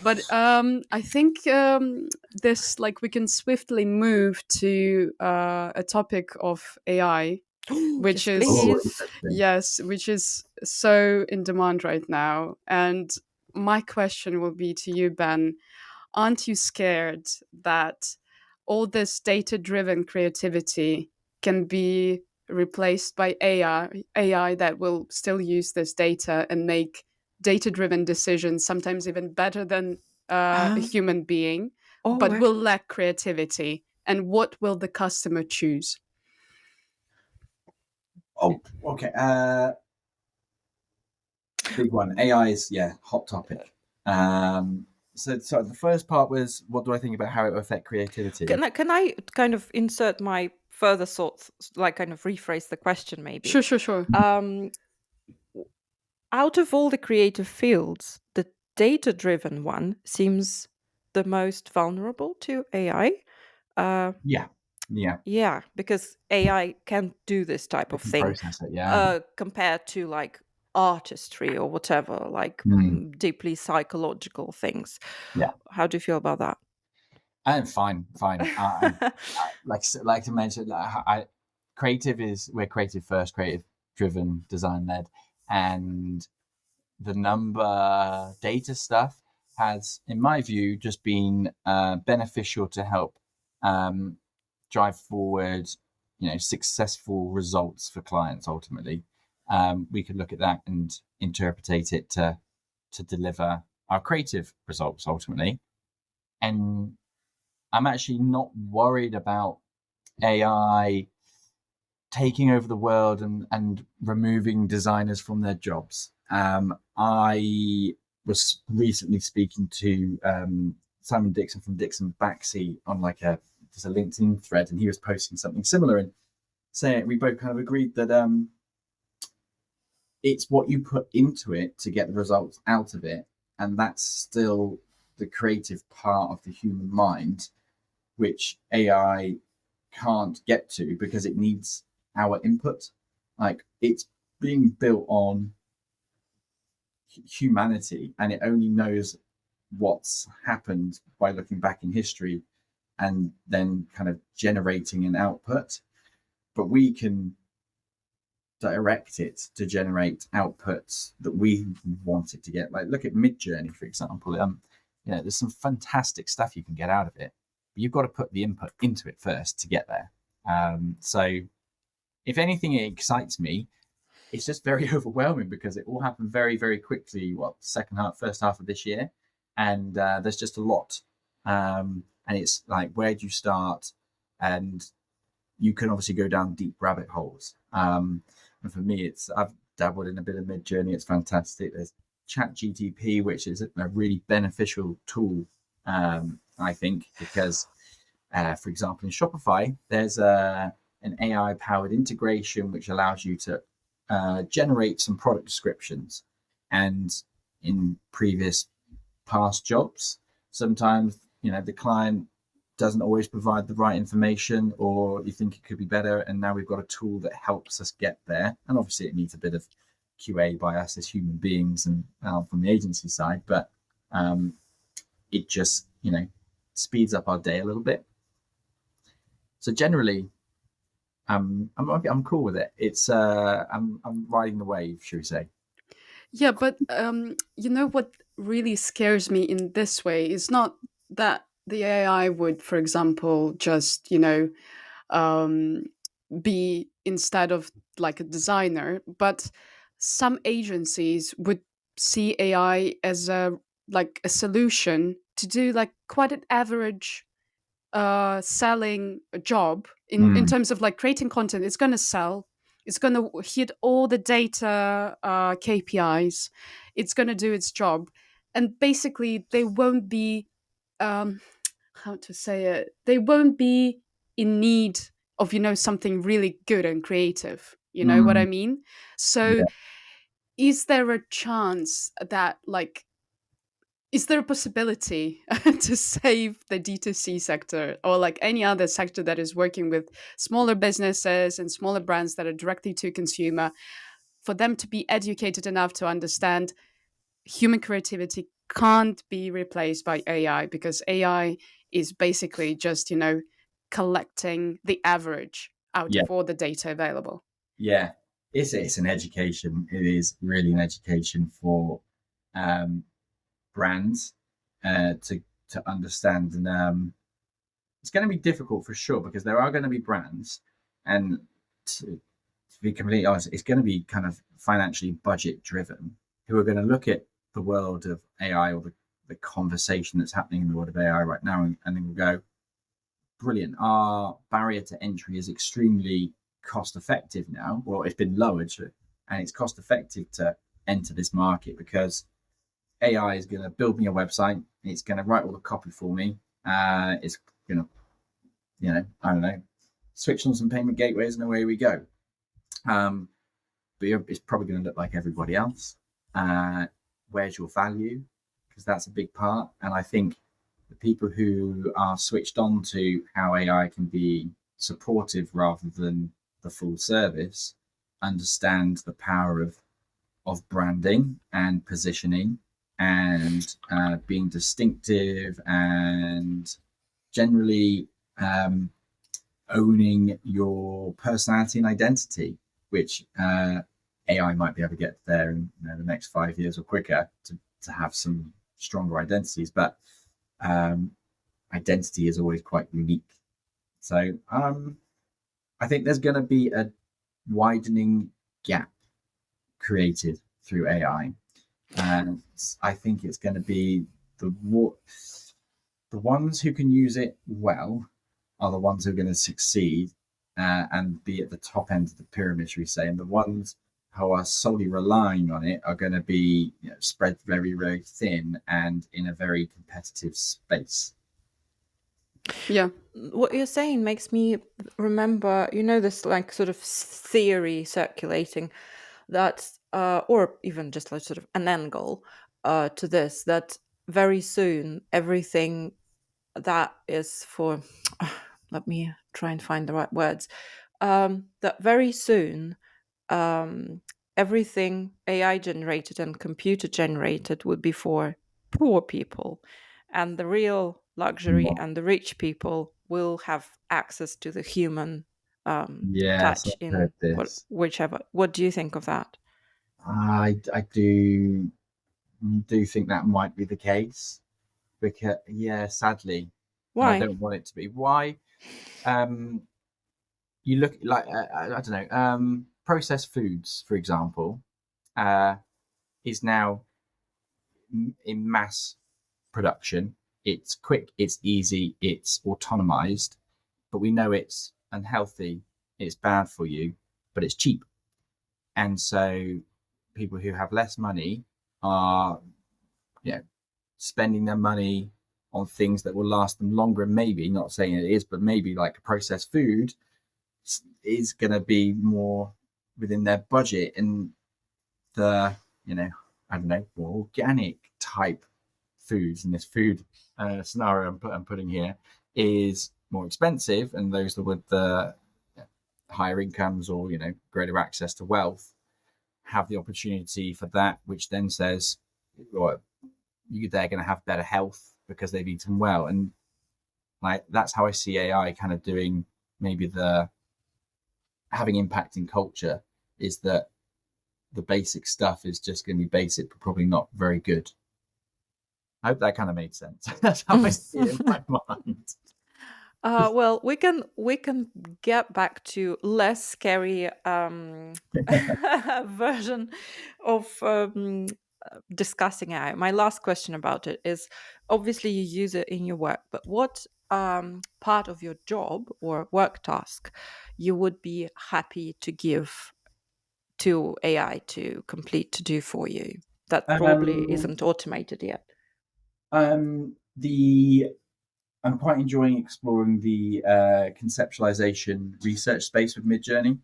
But I think this like we can swiftly move to a topic of AI, which Yes, is Oh, please. interesting. yes, which is so in demand right now. And my question will be to you, Ben. Aren't you scared that all this data driven creativity can be replaced by AI that will still use this data and make data driven decisions, sometimes even better than a Um, human being, oh, but will lack creativity? And what will the customer choose? Oh, okay. Big one. AI is hot topic. So the first part was, what do I think about how it will affect creativity? can I kind of insert my further thoughts, like kind of rephrase the question maybe? Sure. Um, out of all the creative fields, the data-driven one seems the most vulnerable to AI. Uh, Yeah, yeah. yeah, because AI can do this type I of can thing, process it. Yeah. compared to like artistry or whatever, like deeply psychological things. Yeah. How do you feel about that? And fine. Like to mention, we're creative first, creative driven, design led, and the number data stuff has, in my view, just been beneficial to help drive forward, successful results for clients. Ultimately, we could look at that and interpretate it to deliver our creative results ultimately. And I'm actually not worried about AI taking over the world and removing designers from their jobs. I was recently speaking to Simon Dixon from Dixon Backseat on like just a LinkedIn thread, and he was posting something similar and saying we both kind of agreed that it's what you put into it to get the results out of it, and that's still the creative part of the human mind, which AI can't get to because it needs our input. Like, it's being built on humanity, and it only knows what's happened by looking back in history and then kind of generating an output. But we can direct it to generate outputs that we want it to get. Like, look at Midjourney, for example. There's some fantastic stuff you can get out of it, but you've got to put the input into it first to get there. So if anything, it excites me. It's just very overwhelming because it all happened very, very quickly. First half of this year, and there's just a lot. And it's like, where do you start? And you can obviously go down deep rabbit holes. And for me, I've dabbled in a bit of Midjourney. It's fantastic. There's ChatGTP, which is a really beneficial tool, I think, because, for example, in Shopify, there's an AI-powered integration which allows you to generate some product descriptions. And in past jobs, sometimes the client doesn't always provide the right information, or you think it could be better, and now we've got a tool that helps us get there. And obviously it needs a bit of QA by us as human beings and from the agency side, but it just speeds up our day a little bit. So generally, I'm cool with it. It's I'm riding the wave, should we say? Yeah, but what really scares me in this way is not that the AI would, for example, just um, be instead of like a designer, but some agencies would see AI as a solution to do like quite an average selling job in terms of like creating content. It's going to sell, it's going to hit all the data KPIs, it's going to do its job, and basically they won't be um how to say it, they won't be in need of something really good and creative, you know what I Mm, mean? So yeah, is there a chance that, like, is there a possibility to save the D2C sector, or like any other sector that is working with smaller businesses and smaller brands that are directly to consumer, for them to be educated enough to understand human creativity can't be replaced by AI, because AI is basically just, collecting the average out yeah, of all the data available? yeah. It's an education. It is really an education for um, brands to understand, and it's going to be difficult for sure, because there are going to be brands, and to be completely honest, it's going to be kind of financially budget driven, who are going to look at the world of AI, or the conversation that's happening in the world of AI right now, and then we'll go, brilliant. Our barrier to entry is extremely cost effective now. Well, it's been lowered, and it's cost effective to enter this market, because AI is going to build me a website. It's going to write all the copy for me. It's going to, I don't know, switch on some payment gateways, and away we go. But it's probably going to look like everybody else. Where's your value? Because that's a big part. And I think the people who are switched on to how AI can be supportive rather than the full service understand the power of branding and positioning, and being distinctive, and generally owning your personality and identity, which AI might be able to get there in the next 5 years or quicker, to have some stronger identities. But identity is always quite unique. So I think there's going to be a widening gap created through AI. And I think it's going to be the ones who can use it well are the ones who are going to succeed and be at the top end of the pyramid, should we say. And the ones who are solely relying on it are going to be spread very, very thin and in a very competitive space. Yeah. What you're saying makes me remember, this like sort of theory circulating that, or even just like sort of an angle to this, that very soon everything that is for let me try and find the right words. That very soon um, everything AI generated and computer generated would be for poor people, and the real luxury Yeah. and the rich people will have access to the human Yes, touch I've in heard this. whichever. What do you think of that? I do think that might be the case because yeah, sadly, and I Why? don't want it to be. Why? Um, you look like I don't know. Processed foods, for example, uh, is now in mass production. It's quick, it's easy, it's autonomized, but we know it's unhealthy, it's bad for you, but it's cheap. And so people who have less money are, you know, spending their money on things that will last them longer. And maybe, not saying it is, but maybe like a processed food is going to be more within their budget. And the, you know, I don't know, more organic type foods in this food scenario I'm putting here is more expensive. And those that with the higher incomes or, you know, greater access to wealth have the opportunity for that, which then says, well, they're going to have better health because they've eaten well. And like that's how I see AI kind of doing maybe the having impact in culture is that the basic stuff is just going to be basic, but probably not very good. I hope that kind of made sense. That's how I see it in my mind. Well, we can get back to less scary version of discussing AI. My last question about it is: obviously you use it in your work, but what part of your job or work task you would be happy to give to AI to complete to do for you that probably Um, isn't automated yet? the I'm quite enjoying exploring the conceptualization research space with Midjourney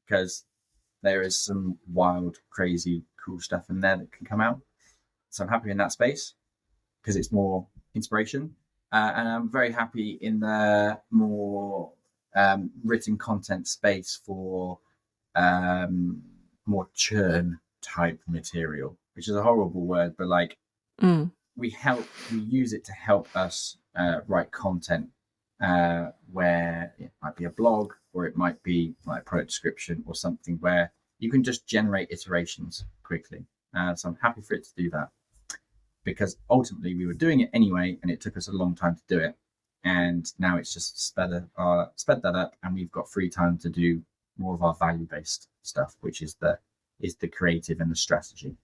because there is some wild, crazy, cool stuff in there that can come out. So I'm happy in that space because it's more inspiration. And I'm very happy in the more written content space for um, more churn type material, which is a horrible word, but like Mm. we use it to help us write content where it might be a blog or it might be like a product description or something where you can just generate iterations quickly. So I'm happy for it to do that because ultimately we were doing it anyway and it took us a long time to do it. And now it's just sped that up and we've got free time to do more of our value based stuff, which is the creative and the strategy.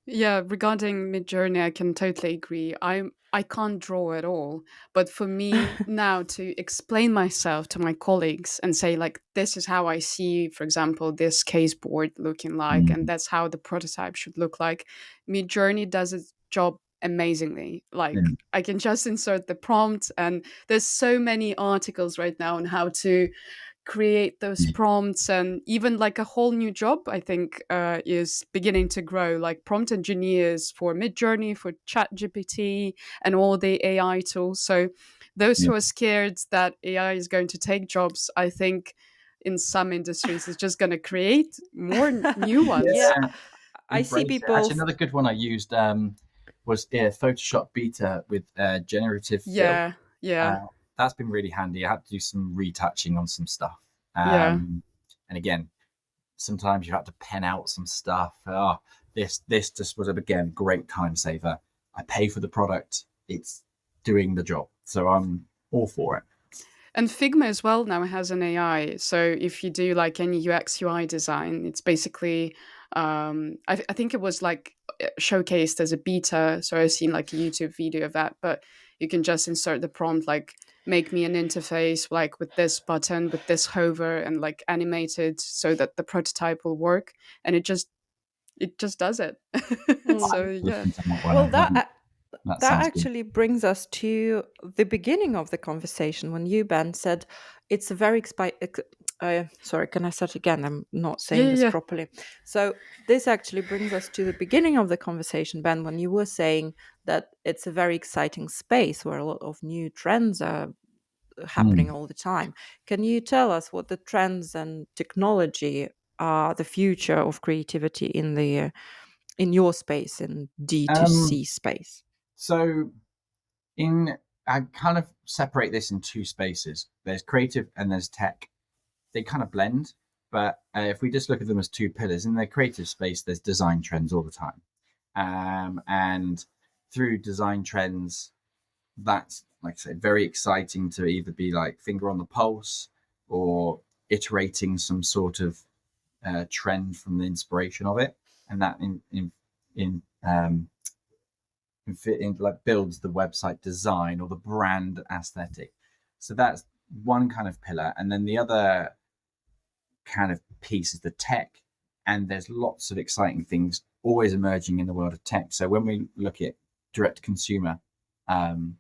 Yeah, regarding Midjourney, I can totally agree. I can't draw at all, but for me now to explain myself to my colleagues and say like this is how I see, for example, this case board looking like, and Mm, that's how the prototype should look like. Midjourney does its job amazingly. yeah, Like I can just insert the prompt, and there's so many articles right now on how to create those yeah, prompts, and even like a whole new job I think is beginning to grow, like prompt engineers for Midjourney, for Chat GPT, and all the AI tools. So those yeah. who are scared that AI is going to take jobs, I think in some industries it's just going to create more new ones. Yeah, Yeah, I see embrace it. people. Actually, another good one I used was Photoshop Beta with generative fill. Yeah, yeah, Uh, that's been really handy. I had to do some retouching on some stuff. yeah. And again, sometimes you had to pen out some stuff. Oh, this just was again great time saver. I pay for the product. It's doing the job, so I'm all for it. And Figma as well now has an AI. So if you do like any UX UI design, it's basically, I think it was like showcased as a beta. So I've seen like a YouTube video of that, but you can just insert the prompt like, make me an interface like with this button, with this hover, and like animate it so that the prototype will work. And it just does it. So Mm. yeah. Listen to that one. Well, I haven't. That that sounds good. actually brings us to the beginning of the conversation when you, Ben, said it's a very sorry, can I start again? I'm not Yeah, saying yeah, this yeah. properly. So this actually brings us to the beginning of the conversation, Ben, when you were saying that it's a very exciting space where a lot of new trends are happening all the time. Can you tell us what the trends and technology are the future of creativity in your space, in Um, D2C space? so in I kind of separate this in two spaces. There's creative and there's tech. They kind of blend, but if we just look at them as two pillars, in the creative space, there's design trends all the time. And through design trends, that's, like I say, very exciting to either be like finger on the pulse or iterating some sort of trend from the inspiration of it, and that in like builds the website design or the brand aesthetic. So that's one kind of pillar, and then the other kind of piece is the tech. And there's lots of exciting things always emerging in the world of tech. So when we look at direct to consumer kind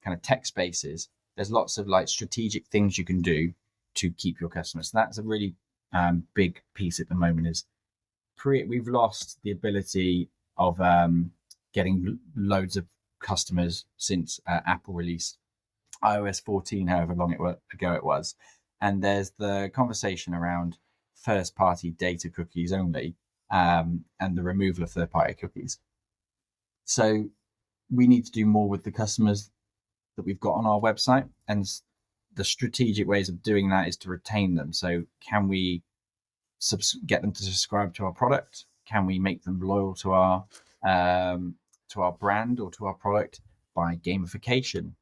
of tech spaces, there's lots of like strategic things you can do to keep your customers. So that's a really big piece at the moment. Is we've lost the ability of getting loads of customers since Apple released iOS 14, however long ago it was. And there's the conversation around first party data cookies only, and the removal of third party cookies. So we need to do more with the customers that we've got on our website. And the strategic ways of doing that is to retain them. So can we get them to subscribe to our product? Can we make them loyal to our brand or to our product by gamification,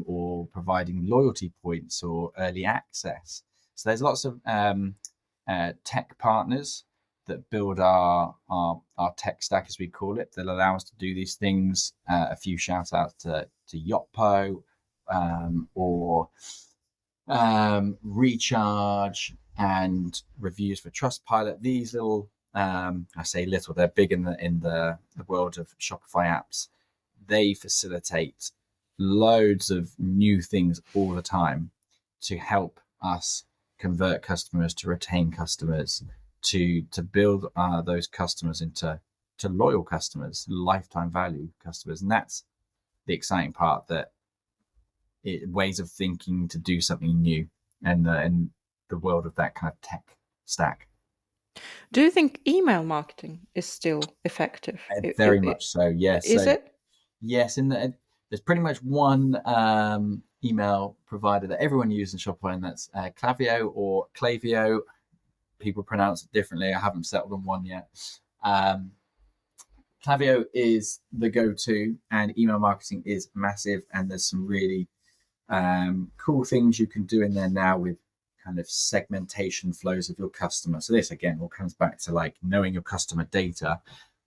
or providing loyalty points or early access? So there's lots of tech partners that build our tech stack, as we call it, that allow us to do these things. A few shout outs to Yotpo, or Recharge, and reviews for Trustpilot. These little, I say little, they're big in the world of Shopify apps. They facilitate loads of new things all the time to help us convert customers, to retain customers, to build those customers into loyal customers, lifetime value customers. And that's the exciting part, that ways of thinking to do something new, and in the world of that kind of tech stack. Do you think email marketing is still effective? Very much so, yes. Is So it? yes, there's pretty much one email provider that everyone uses in Shopify, and that's Klaviyo or Klaviyo. People pronounce it differently. I haven't settled on one yet. Klaviyo is the go-to, and email marketing is massive, and there's some really cool things you can do in there now with kind of segmentation flows of your customer. So this again all comes back to like knowing your customer data,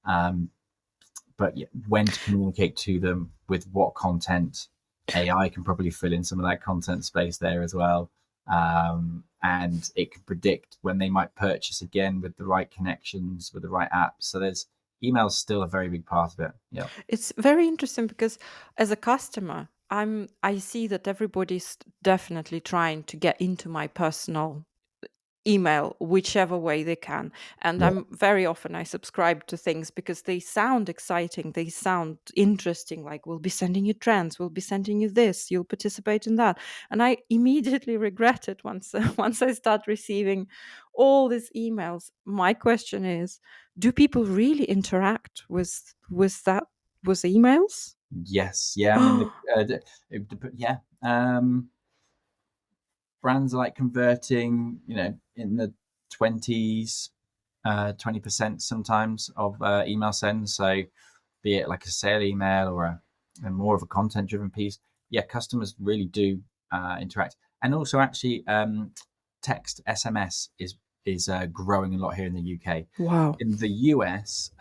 but yeah, when to communicate to them with what content. AI can probably fill in some of that content space there as well, and it can predict when they might purchase again with the right connections, with the right apps. So there's email's still a very big part of it. Yeah. It's very interesting because as a customer, I see that everybody's definitely trying to get into my personal email whichever way they can, and Yeah. I'm very often I subscribe to things because they sound exciting, they sound interesting, like we'll be sending you trends, we'll be sending you this, you'll participate in that, and I immediately regret it once once I start receiving all these emails. My question is, do people really interact with emails? Yes. Yeah. I mean, yeah. Brands are like converting, in the 20s, 20% sometimes of email sends. So be it like a sale email or a more of a content driven piece. Yeah, customers really do interact. And also actually text SMS is growing a lot here in the UK. Wow. In the US,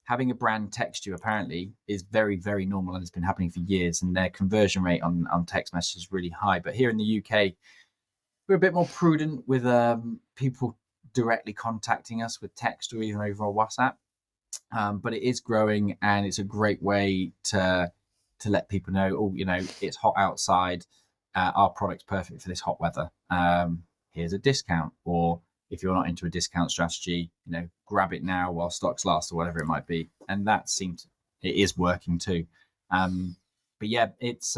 having a brand text you apparently is very, very normal, and it's been happening for years, and their conversion rate on text messages is really high. But here in the UK, we're a bit more prudent with people directly contacting us with text or even over WhatsApp. But it is growing, and it's a great way to let people know, it's hot outside. Our product's perfect for this hot weather. here's a discount, or if you're not into a discount strategy, grab it now while stocks last, or whatever it might be. And it is working too. But yeah, it's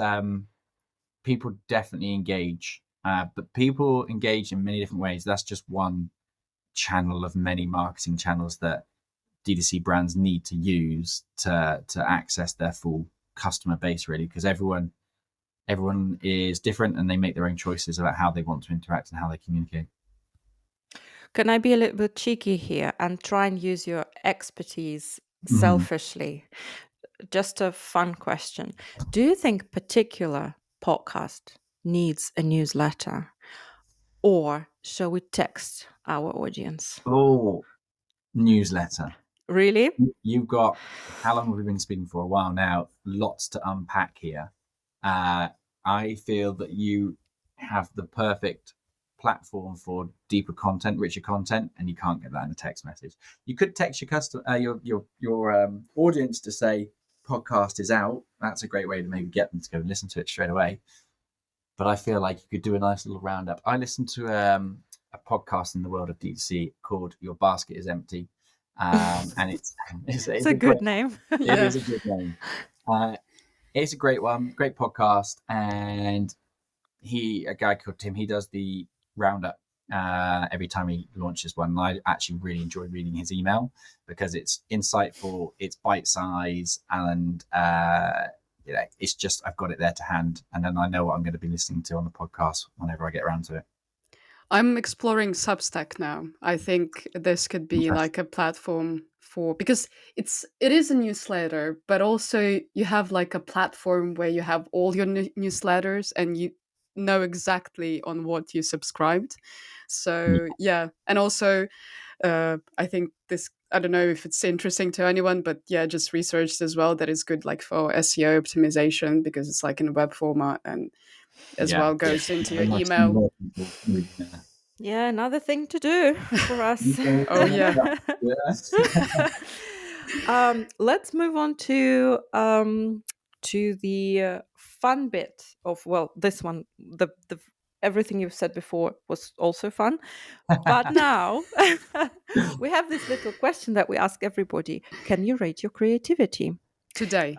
people definitely engage, but people engage in many different ways. That's just one channel of many marketing channels that D2C brands need to use to access their full customer base, really, because everyone is different and they make their own choices about how they want to interact and how they communicate. Can I be a little bit cheeky here and try and use your expertise selfishly? Just a fun question. Do you think particular podcast needs a newsletter, or shall we text our audience? Oh, newsletter. Really? You've got, how long have we been speaking for? A while now. Lots to unpack here. I feel that you have the perfect platform for deeper content, richer content, and you can't get that in a text message. You could text your customer, your audience to say podcast is out. That's a great way to maybe get them to go and listen to it straight away. But I feel like you could do a nice little roundup. I listened to a podcast in the world of D2C called Your Basket is Empty. And it's a good name. It is a good name. It's a great one, great podcast. And a guy called Tim, he does the roundup every time he launches one. And I actually really enjoy reading his email because it's insightful, it's bite size, and it's just, I've got it there to hand, and then I know what I'm going to be listening to on the podcast whenever I get around to it. I'm exploring Substack now. I think this could be like a platform because it is a newsletter, but also you have like a platform where you have all your newsletters and you know exactly on what you subscribed. So yeah, and also I think this, I don't know if it's interesting to anyone, but yeah, just researched as well that it's good like for SEO optimization because it's like in a web format and as well goes into your email. Yeah, another thing to do for us. Oh yeah. Let's move on to the fun bit of, well, this one. The everything you've said before was also fun, but now we have this little question that we ask everybody: can you rate your creativity today?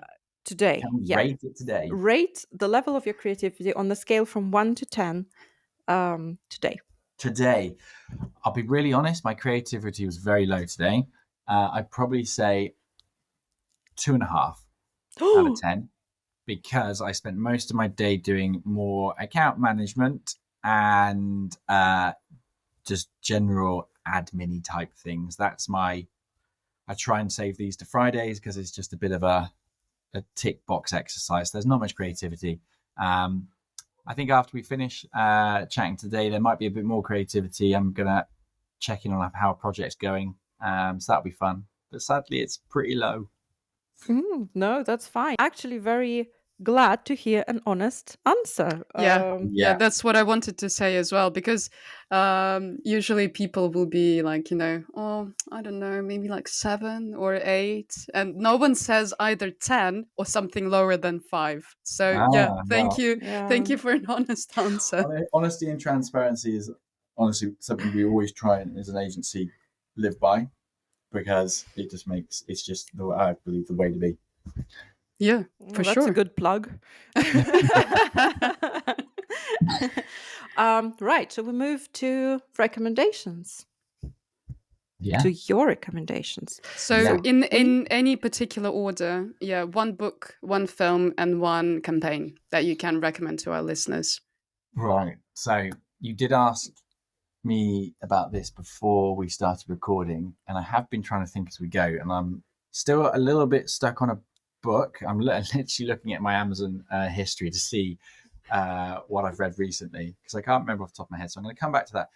Yeah. Rate it today. Rate the level of your creativity on the scale from 1 to 10 today. Today, I'll be really honest, my creativity was very low today. I'd probably say 2.5 out of 10, because I spent most of my day doing more account management and just general admin-y type things. I try and save these to Fridays because it's just a bit of a tick box exercise. There's not much creativity. I think after we finish chatting today, there might be a bit more creativity. I'm going to check in on how a project's going. So that'll be fun. But sadly, it's pretty low. No, that's fine. Actually, very glad to hear an honest answer. Yeah, that's what I wanted to say as well, because usually people will be like, oh, I don't know, maybe like 7 or 8, and no one says either 10 or something lower than 5. So thank you for an honest answer. Honesty and transparency is honestly something we always try and, as an agency, live by, because it's just I believe the way to be. Yeah, for sure. That's a good plug. Right, so we move to recommendations. Yeah. To your recommendations. So in any particular order, one book, one film, and one campaign that you can recommend to our listeners. Right. So you did ask me about this before we started recording, and I have been trying to think as we go, and I'm still a little bit stuck on a book. I'm literally looking at my Amazon history to see what I've read recently, because I can't remember off the top of my head. So I'm going to come back to that.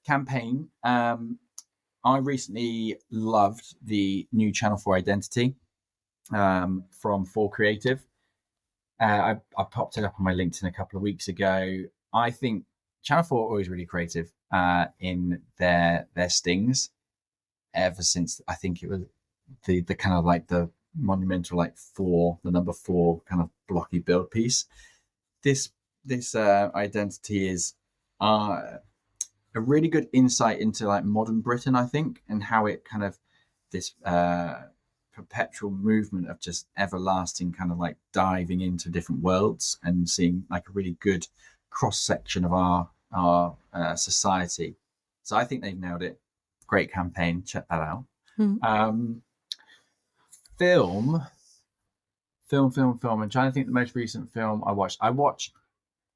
Campaign. I recently loved the new Channel 4 Identity from 4 Creative. I popped it up on my LinkedIn a couple of weeks ago. I think Channel 4 are always really creative in their stings, ever since I think it was the kind of like the monumental the number 4 kind of blocky build piece. This identity is a really good insight into like modern Britain, I think, and how it kind of this perpetual movement of just everlasting kind of like diving into different worlds and seeing like a really good cross section of our society. So I think they've nailed it. Great campaign. Check that out. Mm. Film. I'm trying to think the most recent film I watched.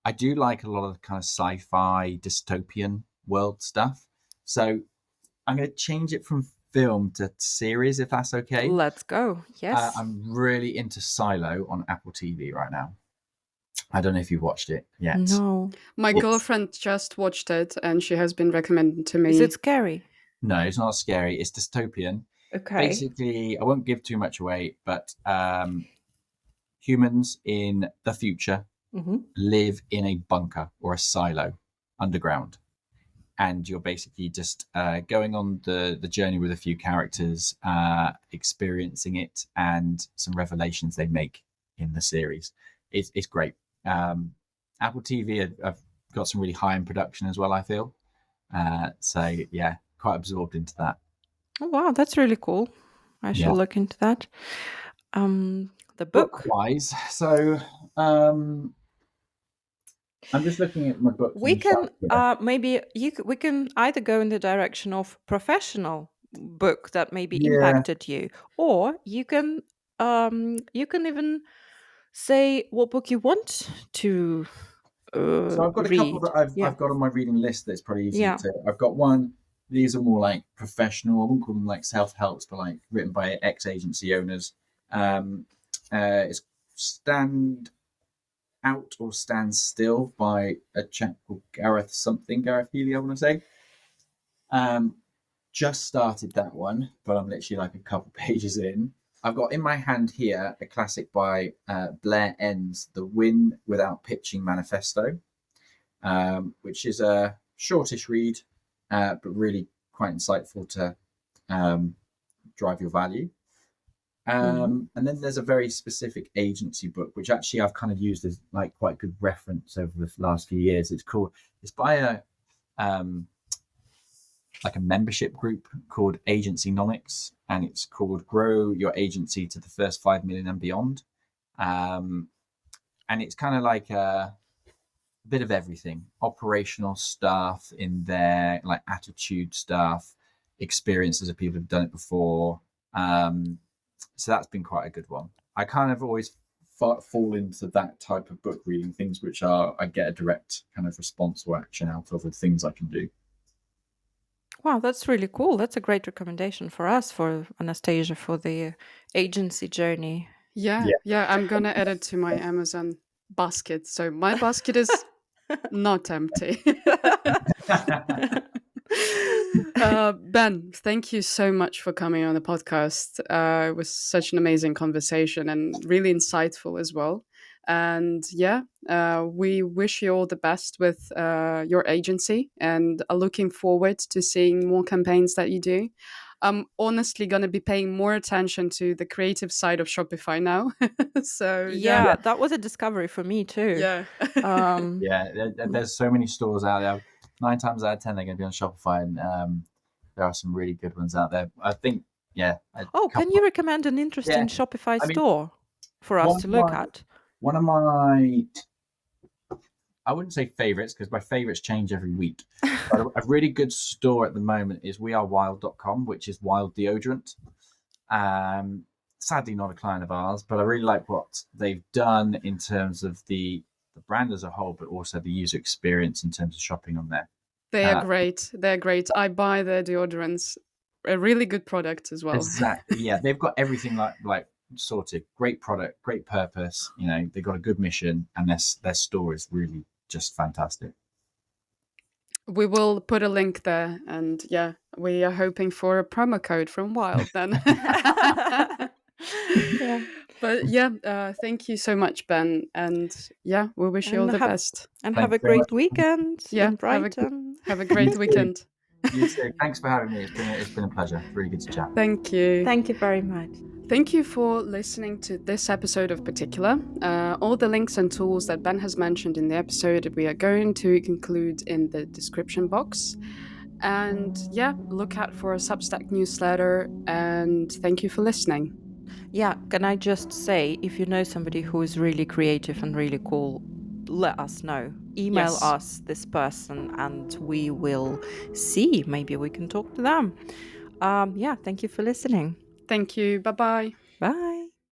I do like a lot of the kind of sci-fi dystopian world stuff. So I'm going to change it from film to series, if that's okay. Let's go. Yes. I'm really into Silo on Apple TV right now. I don't know if you've watched it yet. No. My girlfriend just watched it, and she has been recommended to me. Is it scary? No, it's not scary. It's dystopian. Okay. Basically, I won't give too much away, but humans in the future live in a bunker or a silo underground. And you're basically just going on the journey with a few characters, experiencing it, and some revelations they make in the series. It's great. Apple TV have got some really high-end production as well, I feel. So, yeah, quite absorbed into that. Oh, wow, that's really cool. I shall look into that. The book. Book-wise, so I'm just looking at my books. We can maybe we can either go in the direction of professional book that maybe impacted you, or you can even say what book you want to so I've got read. A couple that I've got on my reading list that's pretty easy to. I've got one. These are more like professional. I wouldn't call them like self-helps, but like written by ex-agency owners. It's Stand Out or Stand Still by a chap called Gareth Healy, I want to say. Just started that one, but I'm literally like a couple pages in. I've got in my hand here a classic by Blair Enns, The Win Without Pitching Manifesto, which is a shortish read, but really quite insightful to drive your value. And then there's a very specific agency book, which actually I've kind of used as like quite good reference over the last few years. It's by a membership group called Agencynomics, and it's called Grow Your Agency to the First 5 Million and Beyond. And it's kind of like a bit of everything, operational stuff in there, like attitude stuff, experiences of people who've done it before. So that's been quite a good one. I kind of always fall into that type of book reading, things which I get a direct kind of response or action out of, with things I can do. Wow, that's really cool. That's a great recommendation for us, for Anastasia, for the agency journey. Yeah. I'm going to add it to my Amazon basket. So my basket is not empty. Ben, thank you so much for coming on the podcast. It was such an amazing conversation and really insightful as well. And we wish you all the best with your agency, and are looking forward to seeing more campaigns that you do. I'm honestly going to be paying more attention to the creative side of Shopify now. So yeah, that was a discovery for me too. There's so many stores out there. 9 times out of 10 they're going to be on Shopify, and there are some really good ones out there. I think can you recommend an interesting Shopify store for us to look at? One of my, I wouldn't say favorites, because my favorites change every week. But a really good store at the moment is wearewild.com, which is wild deodorant. Sadly not a client of ours, but I really like what they've done in terms of the brand as a whole, but also the user experience in terms of shopping on there. They are great. They're great. I buy their deodorants. A really good product as well. Exactly. Yeah, they've got everything like sorted. Great product, great purpose. You know, they've got a good mission, and their store is really just fantastic. We will put a link there, and we are hoping for a promo code from Wild then. But thank you so much, Ben, and we wish you all the best. And have a great weekend in Brighton. Have a great weekend. You too. Thanks for having me. It's been a pleasure. Really good to chat. Thank you. Thank you very much. Thank you for listening to this episode of Particular. All the links and tools that Ben has mentioned in the episode, we are going to include in the description box. And yeah, look out for a Substack newsletter. And thank you for listening. Yeah, can I just say, if you know somebody who is really creative and really cool, let us know. Email Yes. us this person and we will see. Maybe we can talk to them. Yeah, thank you for listening. Thank you. Bye-bye. Bye.